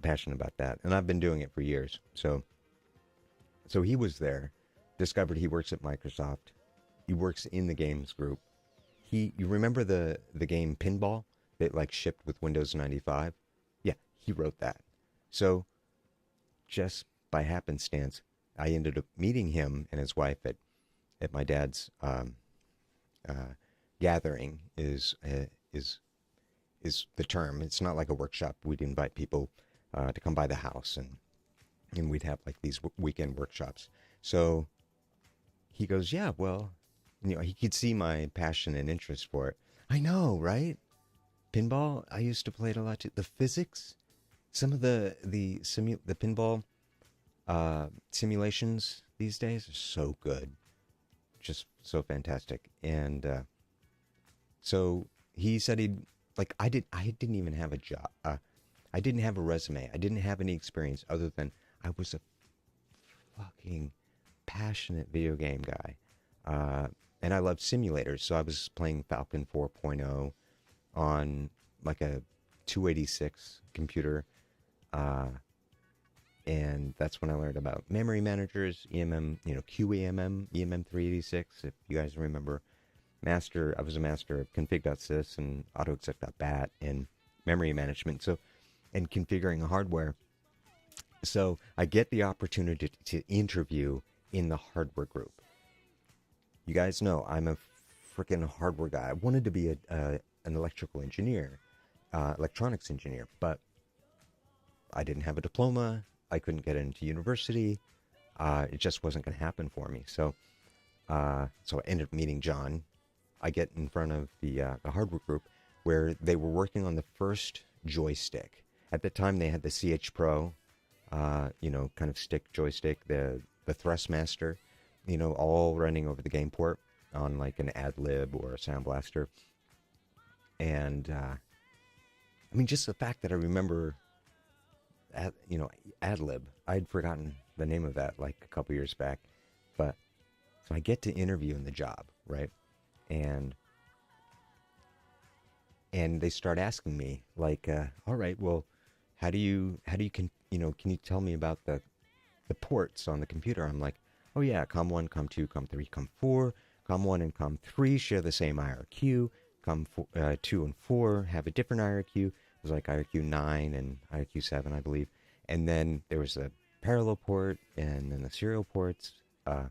passionate about that, and I've been doing it for years. So he was there, discovered he works at Microsoft. He works in the games group. You remember the game Pinball that like shipped with Windows 95? Yeah, he wrote that. So just by happenstance, I ended up meeting him and his wife at my dad's gathering. Is the term. It's not like a workshop. We'd invite people to come by the house, and we'd have like these weekend workshops. So he goes, yeah, well, he could see my passion and interest for it. I know, right? Pinball, I used to play it a lot too. The physics, some of the pinball simulations these days are so good, just so fantastic. And so he said I didn't even have a job. I didn't have a resume. I didn't have any experience other than I was a fucking passionate video game guy. And I loved simulators, so I was playing Falcon 4.0 on like a 286 computer. And that's when I learned about memory managers, EMM, QEMM, EMM386, if you guys remember. I was a master of config.sys and autoexec.bat and memory management, and configuring hardware. So I get the opportunity to interview in the hardware group. You guys know I'm a freaking hardware guy. I wanted to be an electrical engineer, electronics engineer, but I didn't have a diploma. I couldn't get into university. It just wasn't going to happen for me. So I ended up meeting John. I get in front of the hardware group where they were working on the first joystick. At the time, they had the CH Pro, kind of stick joystick, the Thrustmaster, all running over the game port on like an Ad-Lib or a Sound Blaster. And, just the fact that I remember, Ad-Lib, I'd forgotten the name of that like a couple years back. But, so I get to interview in the job, right? And they start asking me like, all right, well, can you tell me about the ports on the computer? I'm like, oh yeah, COM1, COM2, COM3, COM4, COM1 and COM3 share the same IRQ. COM2 and 4 have a different IRQ. It was like IRQ 9 and IRQ 7, I believe. And then there was a parallel port and then the serial ports. The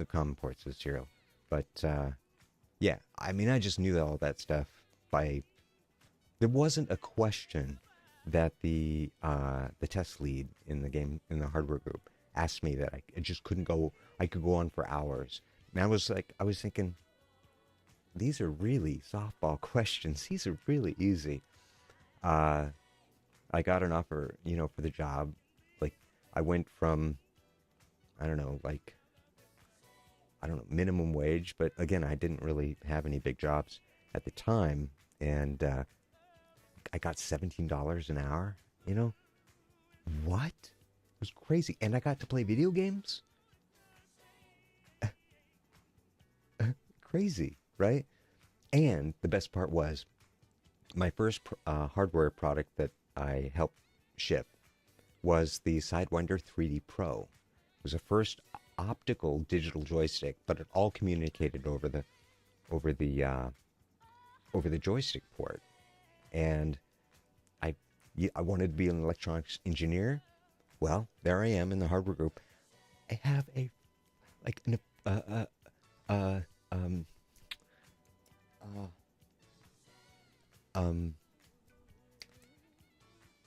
common ports is serial. But, yeah, I just knew all that stuff there wasn't a question that the test lead in the hardware group asked me that I just couldn't go. I could go on for hours. And I was thinking, these are really softball questions. These are really easy. I got an offer, for the job. Like, I went from, minimum wage. But again, I didn't really have any big jobs at the time. And I got $17 an hour, What? It was crazy. And I got to play video games? Crazy, right? And the best part was, my first hardware product that I helped ship was the Sidewinder 3D Pro. It was the first optical digital joystick, but it all communicated over the joystick port. And I wanted to be an electronics engineer. Well, there I am in the hardware group. I have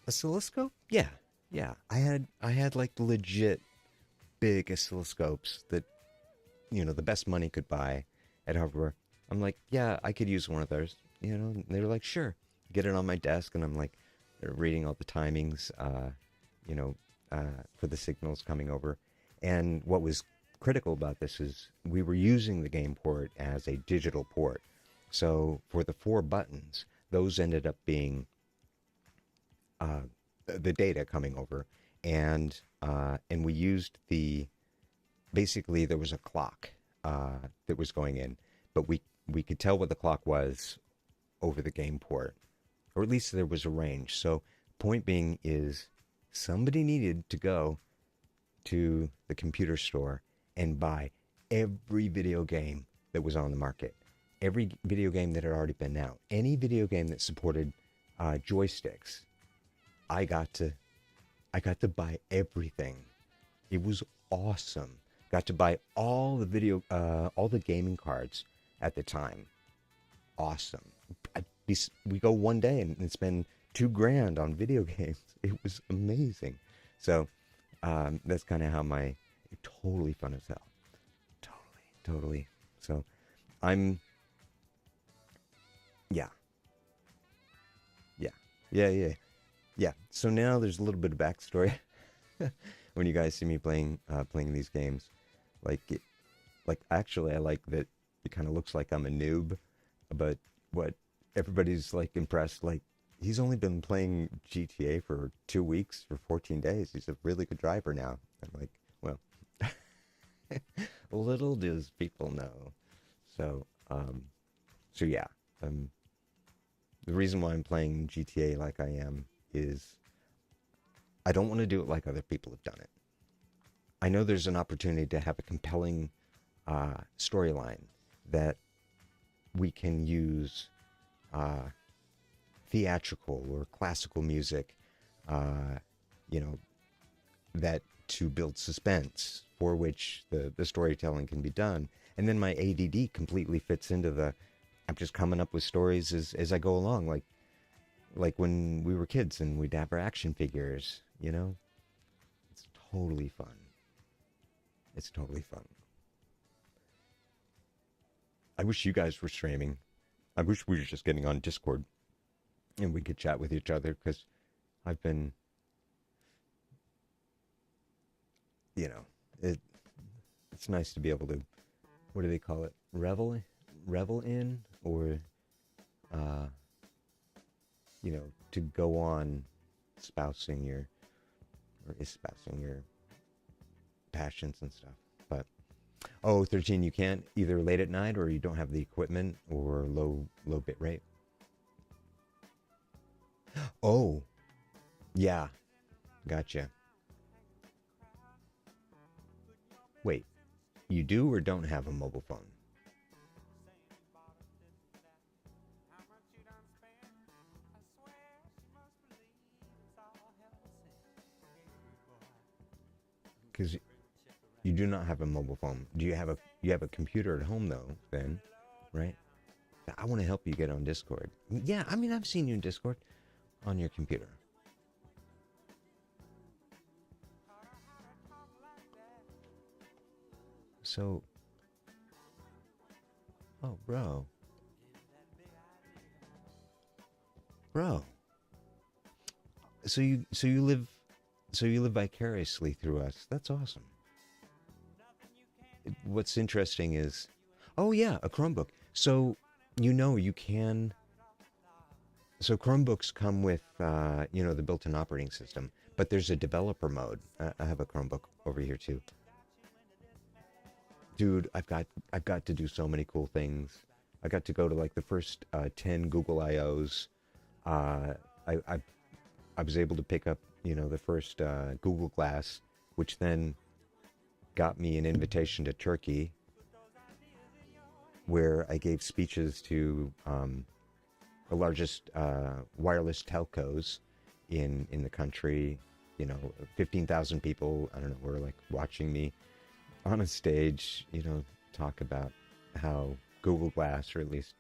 oscilloscope? Yeah. I had like legit big oscilloscopes that, the best money could buy at hardware. I'm like, yeah, I could use one of those. And they were like, sure. Get it on my desk, and I'm like, reading all the timings, for the signals coming over. And what was critical about this is we were using the game port as a digital port. So for the 4 buttons, those ended up being the data coming over, and we used basically there was a clock that was going in, but we could tell what the clock was over the game port, or at least there was a range. So point being is, somebody needed to go to the computer store and buy every video game that was on the market, every video game that had already been out, any video game that supported joysticks. I got to buy everything. It was awesome. Got to buy all the gaming cards at the time. Awesome. We go one day and spend $2,000 on video games. It was amazing. So that's kind of how totally fun as hell. Totally So I'm, yeah. So now there's a little bit of backstory when you guys see me playing these games. Like actually I like that it kind of looks like I'm a noob, but what everybody's like impressed, like he's only been playing GTA for 2 weeks, for 14 days. He's a really good driver now. I'm like, well, little does people know. So, yeah. The reason why I'm playing GTA like I am is I don't want to do it like other people have done it. I know there's an opportunity to have a compelling storyline that we can use theatrical or classical music, that to build suspense, for which the storytelling can be done. And then my ADD completely fits into I'm just coming up with stories as I go along, like when we were kids and we'd have our action figures, It's totally fun. It's totally fun. I wish you guys were streaming. I wish we were just getting on Discord and we could chat with each other, because I've been, it's nice to be able to, what do they call it? Revel in, or, to go on espousing your passions and stuff. But, 13, you can't, either late at night or you don't have the equipment or low bit rate. Oh, yeah, gotcha. Wait, you do or don't have a mobile phone? Because you do not have a mobile phone. Do you have a computer at home though, then, right? I want to help you get on Discord. Yeah, I mean, I've seen you in Discord on your computer. So, oh, bro. So you live vicariously through us. That's awesome. What's interesting is, oh yeah, a Chromebook. So you can. So Chromebooks come with the built-in operating system, but there's a developer mode. I have a Chromebook over here too. Dude, I've got to do so many cool things. I got to go to like the first 10 Google I/Os. I was able to pick up the first Google Glass, which then got me an invitation to Turkey, where I gave speeches to the largest wireless telcos in the country. 15,000 people, I don't know, were like watching me on a stage, talk about how Google Glass, or at least,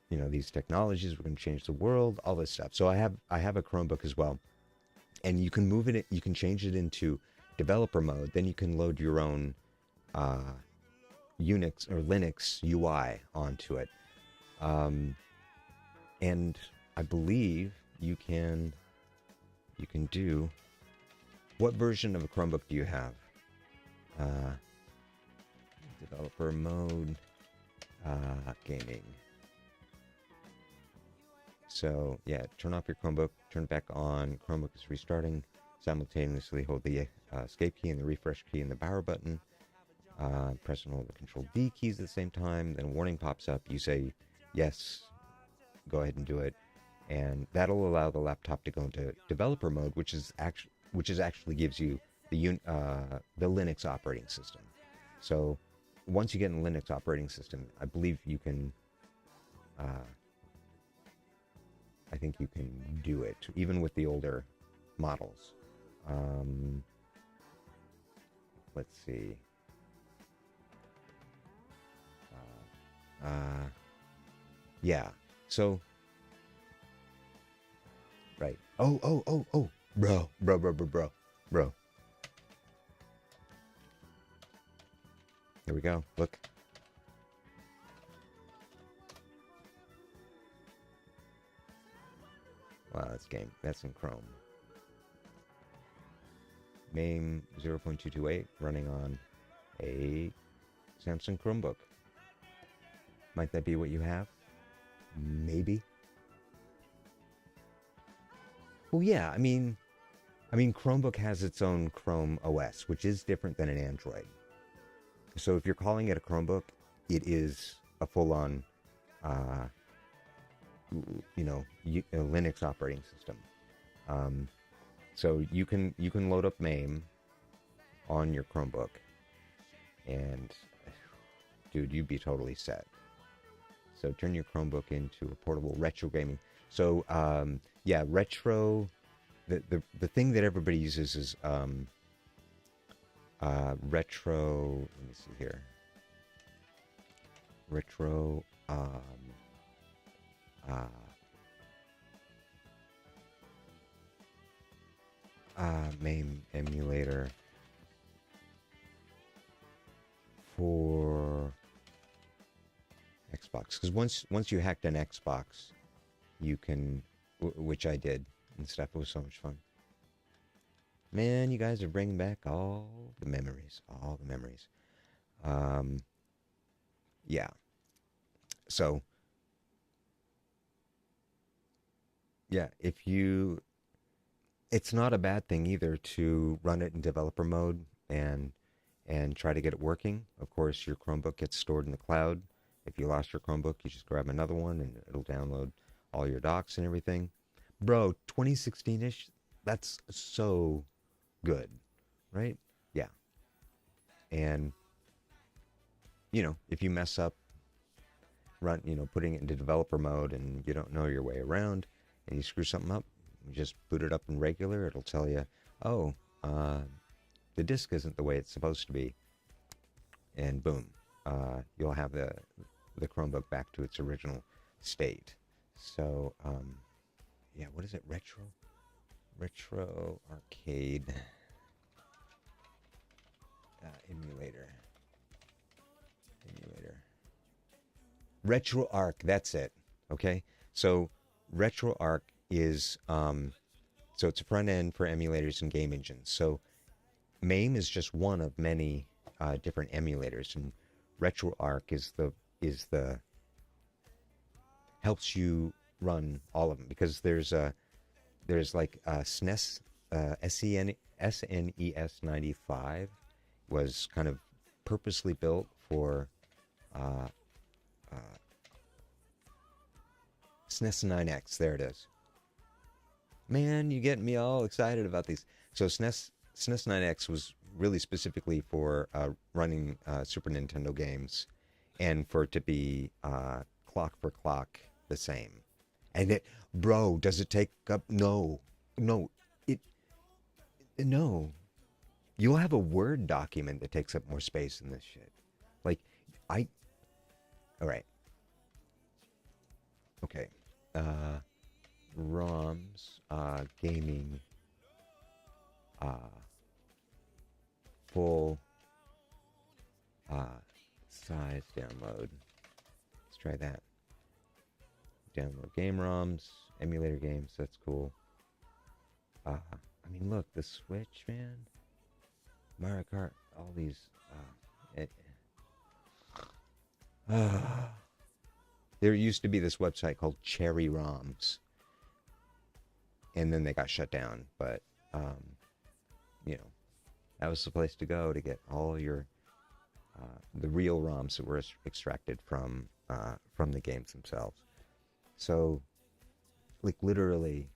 these technologies were going to change the world, all this stuff. So I have a Chromebook as well, and you can move it, you can change it into developer mode. Then you can load your own Unix or Linux UI onto it. And I believe you can do, what version of a Chromebook do you have? Developer mode, gaming. So yeah, turn off your Chromebook, turn it back on. Chromebook is restarting. Simultaneously hold the escape key and the refresh key and the power button. Press and hold the Control D keys at the same time. Then a warning pops up. You say yes, go ahead and do it, and that'll allow the laptop to go into developer mode, which actually gives you the Linux operating system. So once you get in the Linux operating system, I believe you can. I think you can do it even with the older models. Let's see. Yeah. So. Right. Oh. Bro. Here we go. Look. Wow, that's in Chrome. MAME 0.228 running on a Samsung Chromebook. Might that be what you have? Maybe. Well, yeah, I mean, Chromebook has its own Chrome OS, which is different than an Android. So if you're calling it a Chromebook, it is a full-on, a Linux operating system. So you can load up MAME on your Chromebook, and dude, you'd be totally set. So turn your Chromebook into a portable retro gaming. So yeah, retro. The thing that everybody uses is retro. Let me see here. Retro. MAME emulator for Xbox, because once you hacked an Xbox, you can, which I did and stuff. It was so much fun. Man, you guys are bringing back all the memories. Yeah. So, yeah, it's not a bad thing either to run it in developer mode and try to get it working. Of course, your Chromebook gets stored in the cloud. If you lost your Chromebook, you just grab another one and it'll download all your docs and everything. Bro, 2016-ish, that's so good, right? Yeah. And, if you mess up, putting it into developer mode and you don't know your way around and you screw something up, you just boot it up in regular, it'll tell you, oh, the disk isn't the way it's supposed to be. And boom, you'll have the Chromebook back to its original state. So, yeah, what is it? Retro arcade emulator. RetroArch, that's it. Okay, so RetroArch is so it's a front end for emulators and game engines. So MAME is just one of many different emulators, and RetroArch is the helps you run all of them, because there's like SNES SNES 95 was kind of purposely built for SNES 9X. There it is. Man, you get me all excited about these. So SNES 9X was really specifically for running Super Nintendo games, and for it to be clock for clock the same. And it, bro, does it take up? No. You'll have a Word document that takes up more space than this shit. All right. Okay. ROMs, gaming, full size download. Let's try that. Download game ROMs, emulator games, that's cool. I mean, look, the Switch, man. Mario Kart, all these. There used to be this website called Cherry ROMs, and then they got shut down. But that was the place to go to get all your the real ROMs that were extracted from the games themselves. So, like, literally,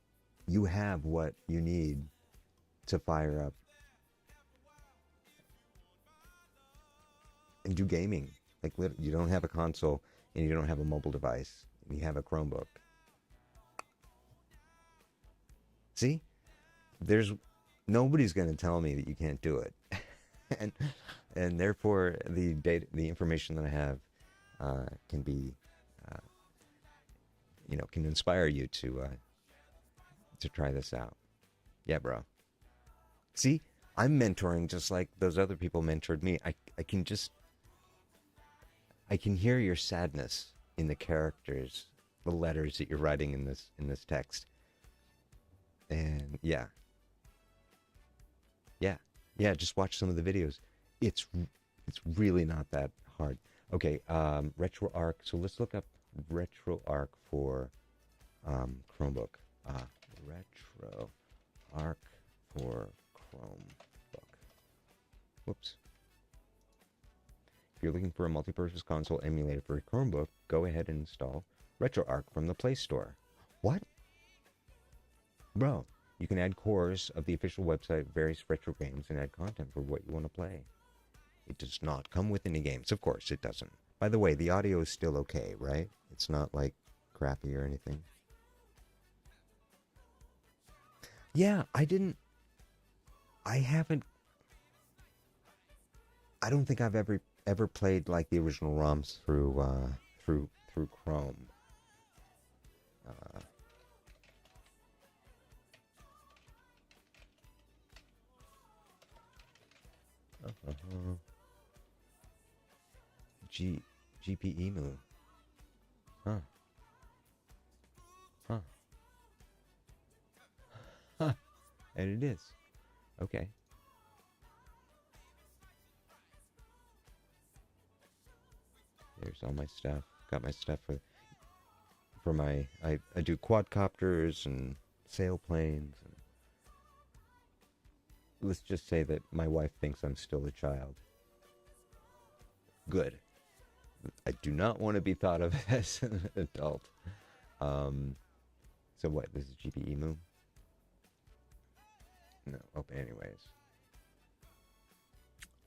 you have what you need to fire up and do gaming. Like, you don't have a console and you don't have a mobile device and you have a Chromebook. See? Nobody's going to tell me that you can't do it. and therefore the information that I have can be can inspire you to try this out. Yeah, bro. See, I'm mentoring just like those other people mentored me. I can hear your sadness in the characters, the letters that you're writing in this text. And yeah. Just watch some of the videos. It's really not that hard. Okay, RetroArch. So let's look up RetroArch for Chromebook. RetroArch for Chromebook. Whoops. If you're looking for a multi-purpose console emulator for a Chromebook, go ahead and install RetroArch from the Play Store. What? Bro, you can add cores of the official website of various retro games and add content for what you want to play. It does not come with any games. Of course, it doesn't. By the way, the audio is still okay, right? It's not, like, crappy or anything. Yeah, I don't think I've ever played, like, the original ROMs through Chrome. GPEMU. Huh. And it is. Okay. There's all my stuff. Got my stuff for my... I do quadcopters and sailplanes. And let's just say that my wife thinks I'm still a child. Good. I do not want to be thought of as an adult. So what? This is GPEMU? No. Open anyways.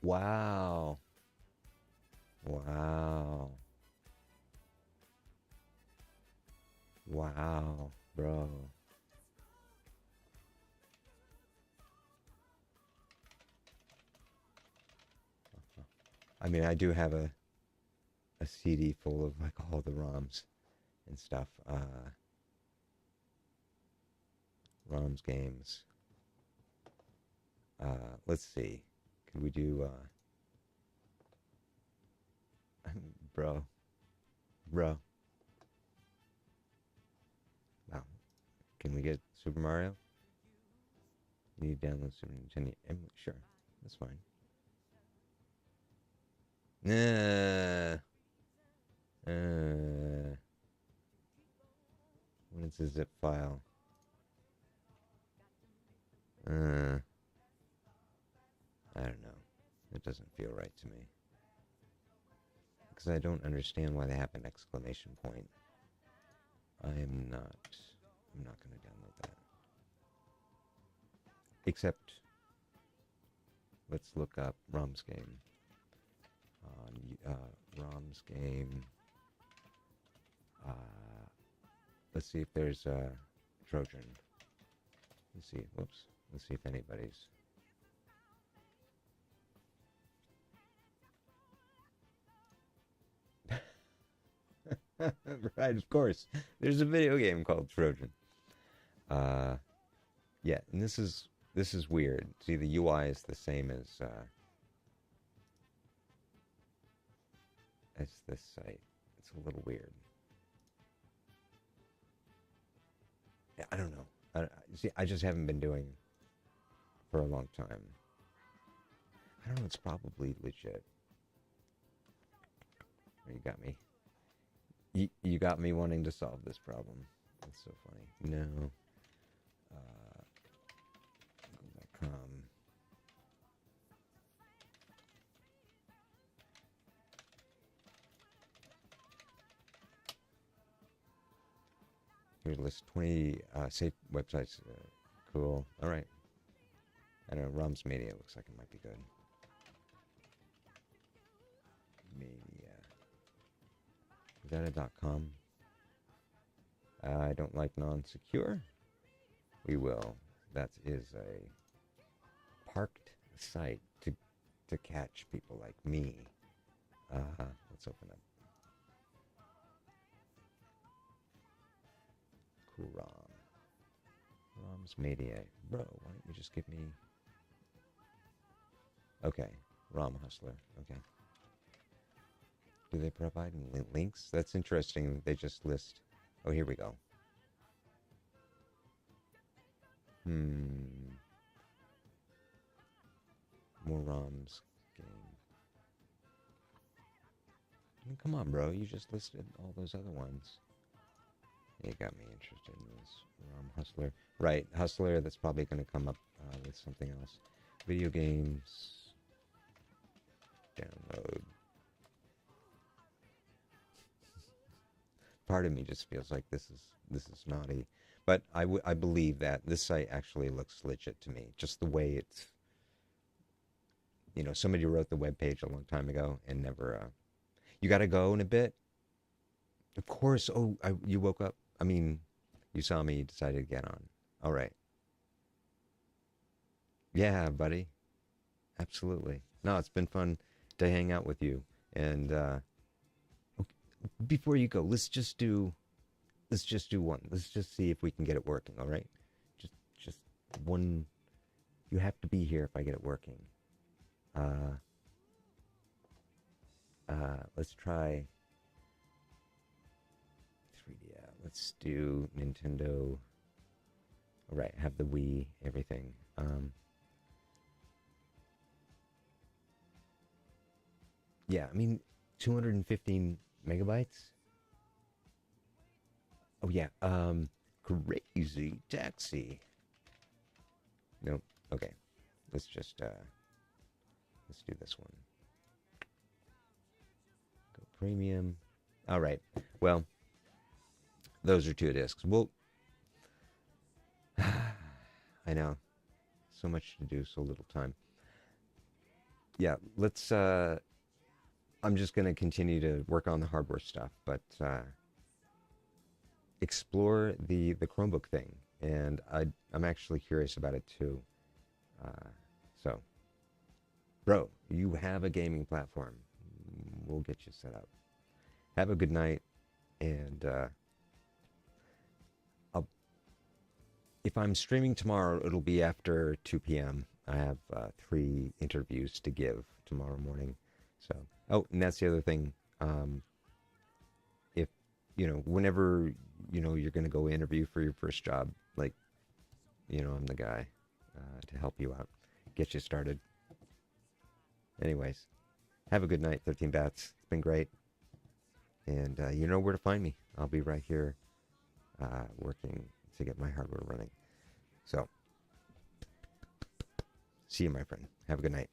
Wow. Wow. Wow, bro. I mean, I do have a CD full of, like, all the ROMs and stuff. ROMs games. Let's see. Could we do, bro. Wow. Can we get Super Mario? You need to download Super Nintendo. Sure. That's fine. When it's a zip file. I don't know. It doesn't feel right to me. Because I don't understand why they have an exclamation point. I'm not going to download that. Except, let's look up ROMs game. ROMs game. Let's see if there's a Trojan. Let's see. Whoops. Let's see if anybody's. Right, of course. There's a video game called Trojan. Yeah, and this is weird. See, the UI is the same as this site. It's a little weird. Yeah, I don't know. See, I just haven't been doing for a long time. I don't know. It's probably legit. You got me. You got me wanting to solve this problem. That's so funny. No. Google.com. Here's a list 20 safe websites. Cool. All right. I don't know. ROMs Media looks like it might be good. Media. Is that a .com? I don't like non-secure. We will. That is a parked site to catch people like me. Let's open up. Cool ROM. ROMs Media. Bro, why don't you just give me... Okay. ROM Hustler. Okay. Do they provide links? That's interesting. They just list... Oh, here we go. More ROMs game. I mean, come on, bro. You just listed all those other ones. You got me interested in this ROM Hustler. Right, Hustler, that's probably going to come up with something else. Video games. Download. Part of me just feels like this is naughty. But I believe that this site actually looks legit to me. Just the way it's... You know, somebody wrote the webpage a long time ago and never... you got to go in a bit? Of course. Oh, you woke up. I mean, you saw me, you decided to get on. All right. Yeah, buddy. Absolutely. No, it's been fun to hang out with you. And before you go, let's just do one. Let's just see if we can get it working, all right? Just one. You have to be here if I get it working. Let's try 3D. Let's do Nintendo. All right, have the Wii, everything. Yeah, I mean, 215 megabytes. Oh yeah, crazy taxi. Nope. Okay, let's just let's do this one. Go premium. All right. Well, those are 2 discs. Well, I know, so much to do, so little time. Yeah, let's. I'm just gonna continue to work on the hardware stuff, but explore the Chromebook thing, and I'm actually curious about it too. So, bro, you have a gaming platform. We'll get you set up. Have a good night, and if I'm streaming tomorrow, it'll be after 2 p.m. I have 3 interviews to give tomorrow morning. So, oh, and that's the other thing. If, you know, whenever, you know, you're going to go interview for your first job, like, you know, I'm the guy to help you out, get you started. Anyways, have a good night, 13 Bats. It's been great. And you know where to find me. I'll be right here working to get my hardware running. So, see you, my friend. Have a good night.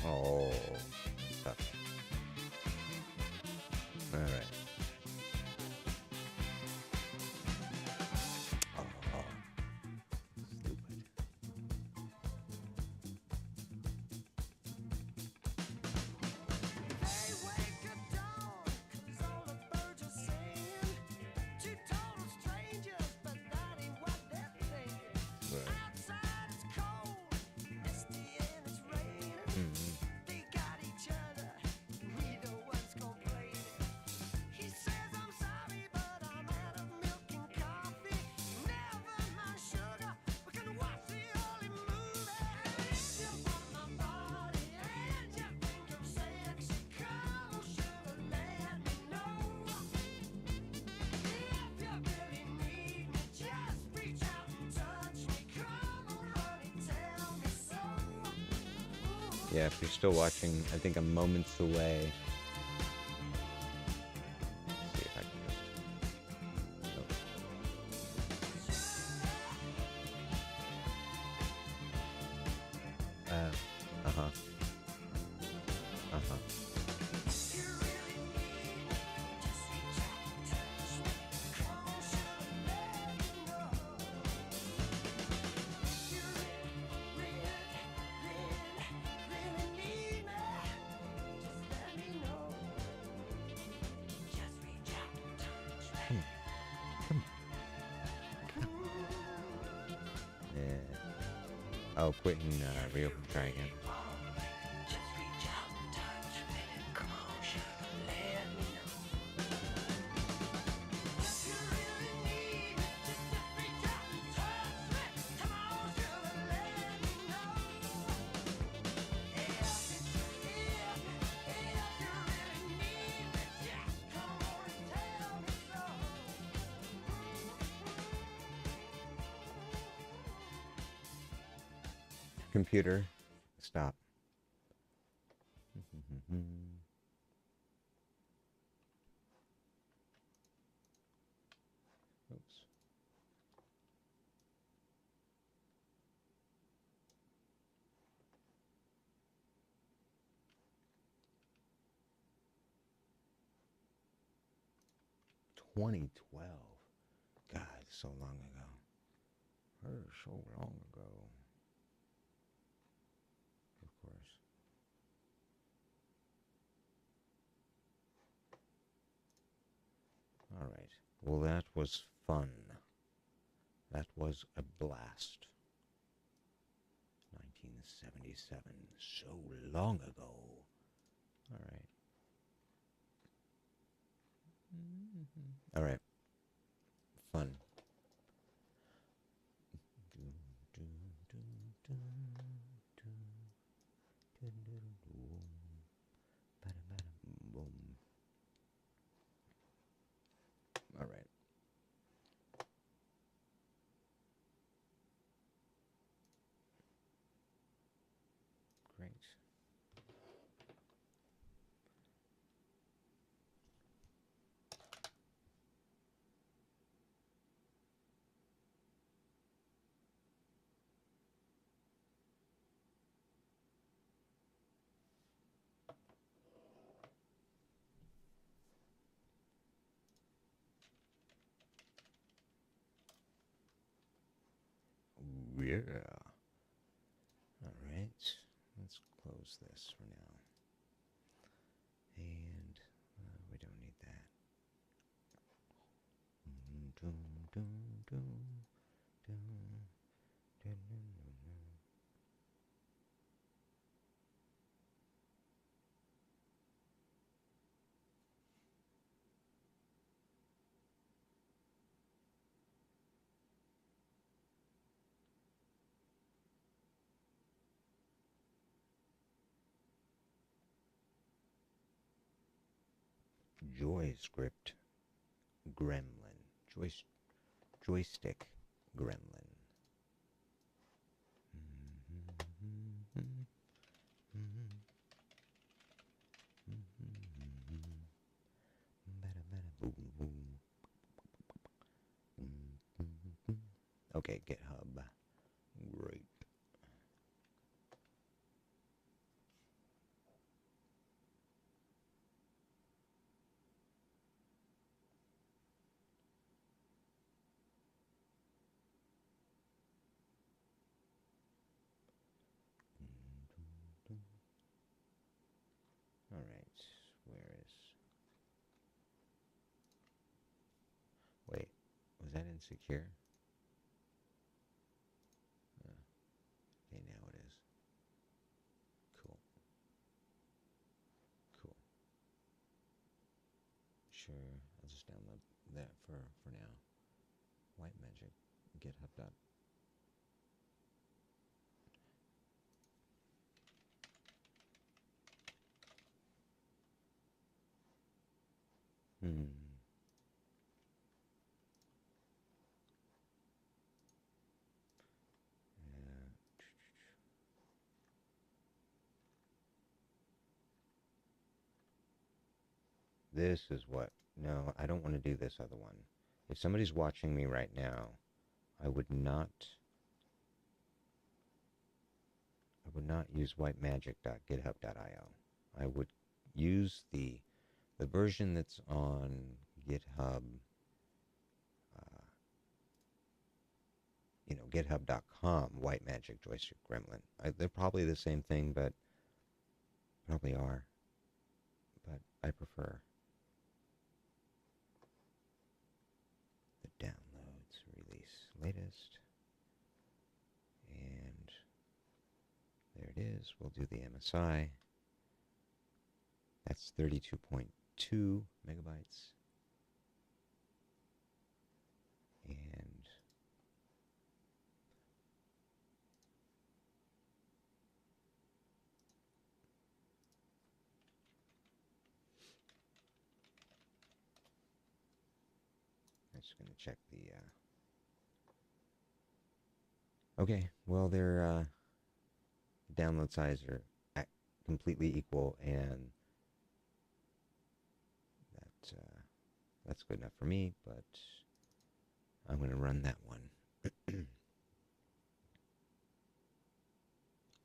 Oh, tough. All right. Oh, stupid. Yeah, if you're still watching, I think I'm moments away. Let's see if I can just... oh. Uh-huh. Uh-huh. Oh, quit and reopen, try again. Computer, stop. Oops. "2012. God, so long ago. So long ago. Of course. All right. Well, that was fun. That was a blast. 1977. So long ago. All right. All right. Fun. All right. Great. Yeah. All right. Let's close this for now. And we don't need that. Joyscript gremlin. Joystick gremlin. Okay, GitHub. Great. All right, where is... Wait, was that insecure? Okay, now it is. Cool. Cool. Sure, I'll just download that for now. White Magic, GitHub dot. This is what... No, I don't want to do this other one. If somebody's watching me right now, I would not use whitemagic.github.io. I would use the version that's on GitHub, github.com, whitemagic joystick gremlin. They're probably the same thing, but probably are. But I prefer the downloads, release latest, and there it is. We'll do the MSI. That's 32.2 megabytes. And I'm just going to check the... Okay, well, their download size are completely equal, and that's good enough for me, but I'm going to run that one.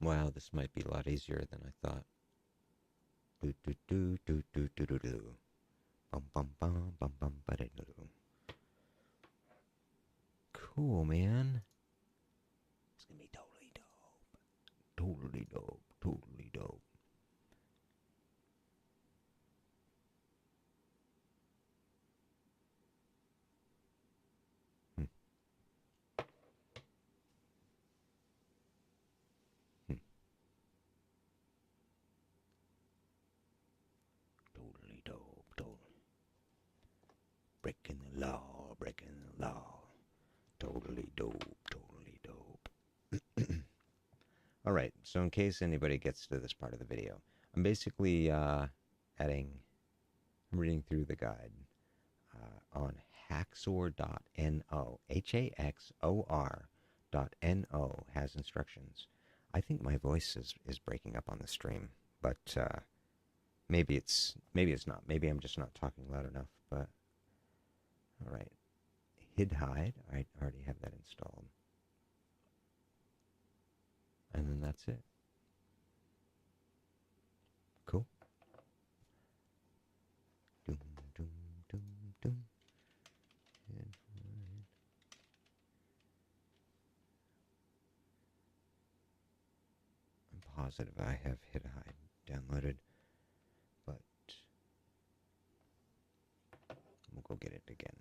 Wow, this might be a lot easier than I thought. Do do do do do do do do. Bum bum bum bum bum ba da do. Cool, man. It's gonna be totally dope. Totally dope. Totally dope. Totally dope. Totally. Breaking the law. Breaking the law. Totally dope. Totally dope. All right. So in case anybody gets to this part of the video, I'm basically I'm reading through the guide on haxor.no. haxor.no has instructions. I think my voice is breaking up on the stream, but maybe it's not. Maybe I'm just not talking loud enough. But all right, hide. I already have that installed, and then that's it. Cool. Doom doom doom doom. I'm positive I have hide downloaded, but we'll go get it again.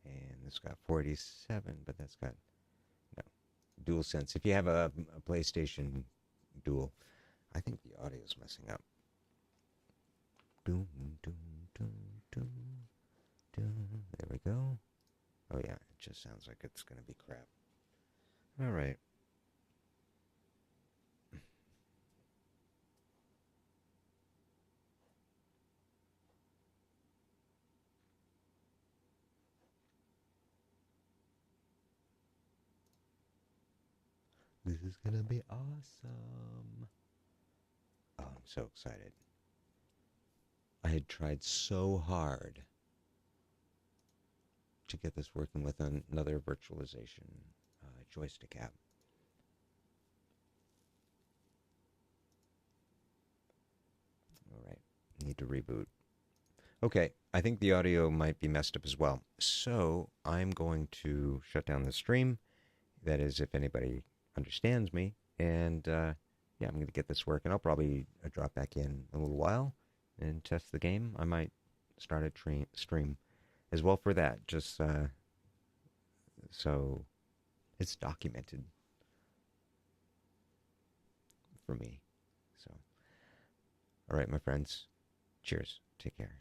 And this got 47, but that's got no DualSense. If you have a PlayStation Dual, I think the audio is messing up. Doom, doom, doom, doom, doom. There we go. Oh yeah, it just sounds like it's gonna be crap. All right. This is gonna be awesome. Oh, I'm so excited. I had tried so hard to get this working with another virtualization joystick app. All right, need to reboot. Okay, I think the audio might be messed up as well. So I'm going to shut down the stream. That is, if anybody understands me. And yeah, I'm going to get this working. I'll probably drop back in a little while and test the game. I might start a stream as well for that, just so it's documented for me. So, All right, my friends. Cheers. Take care.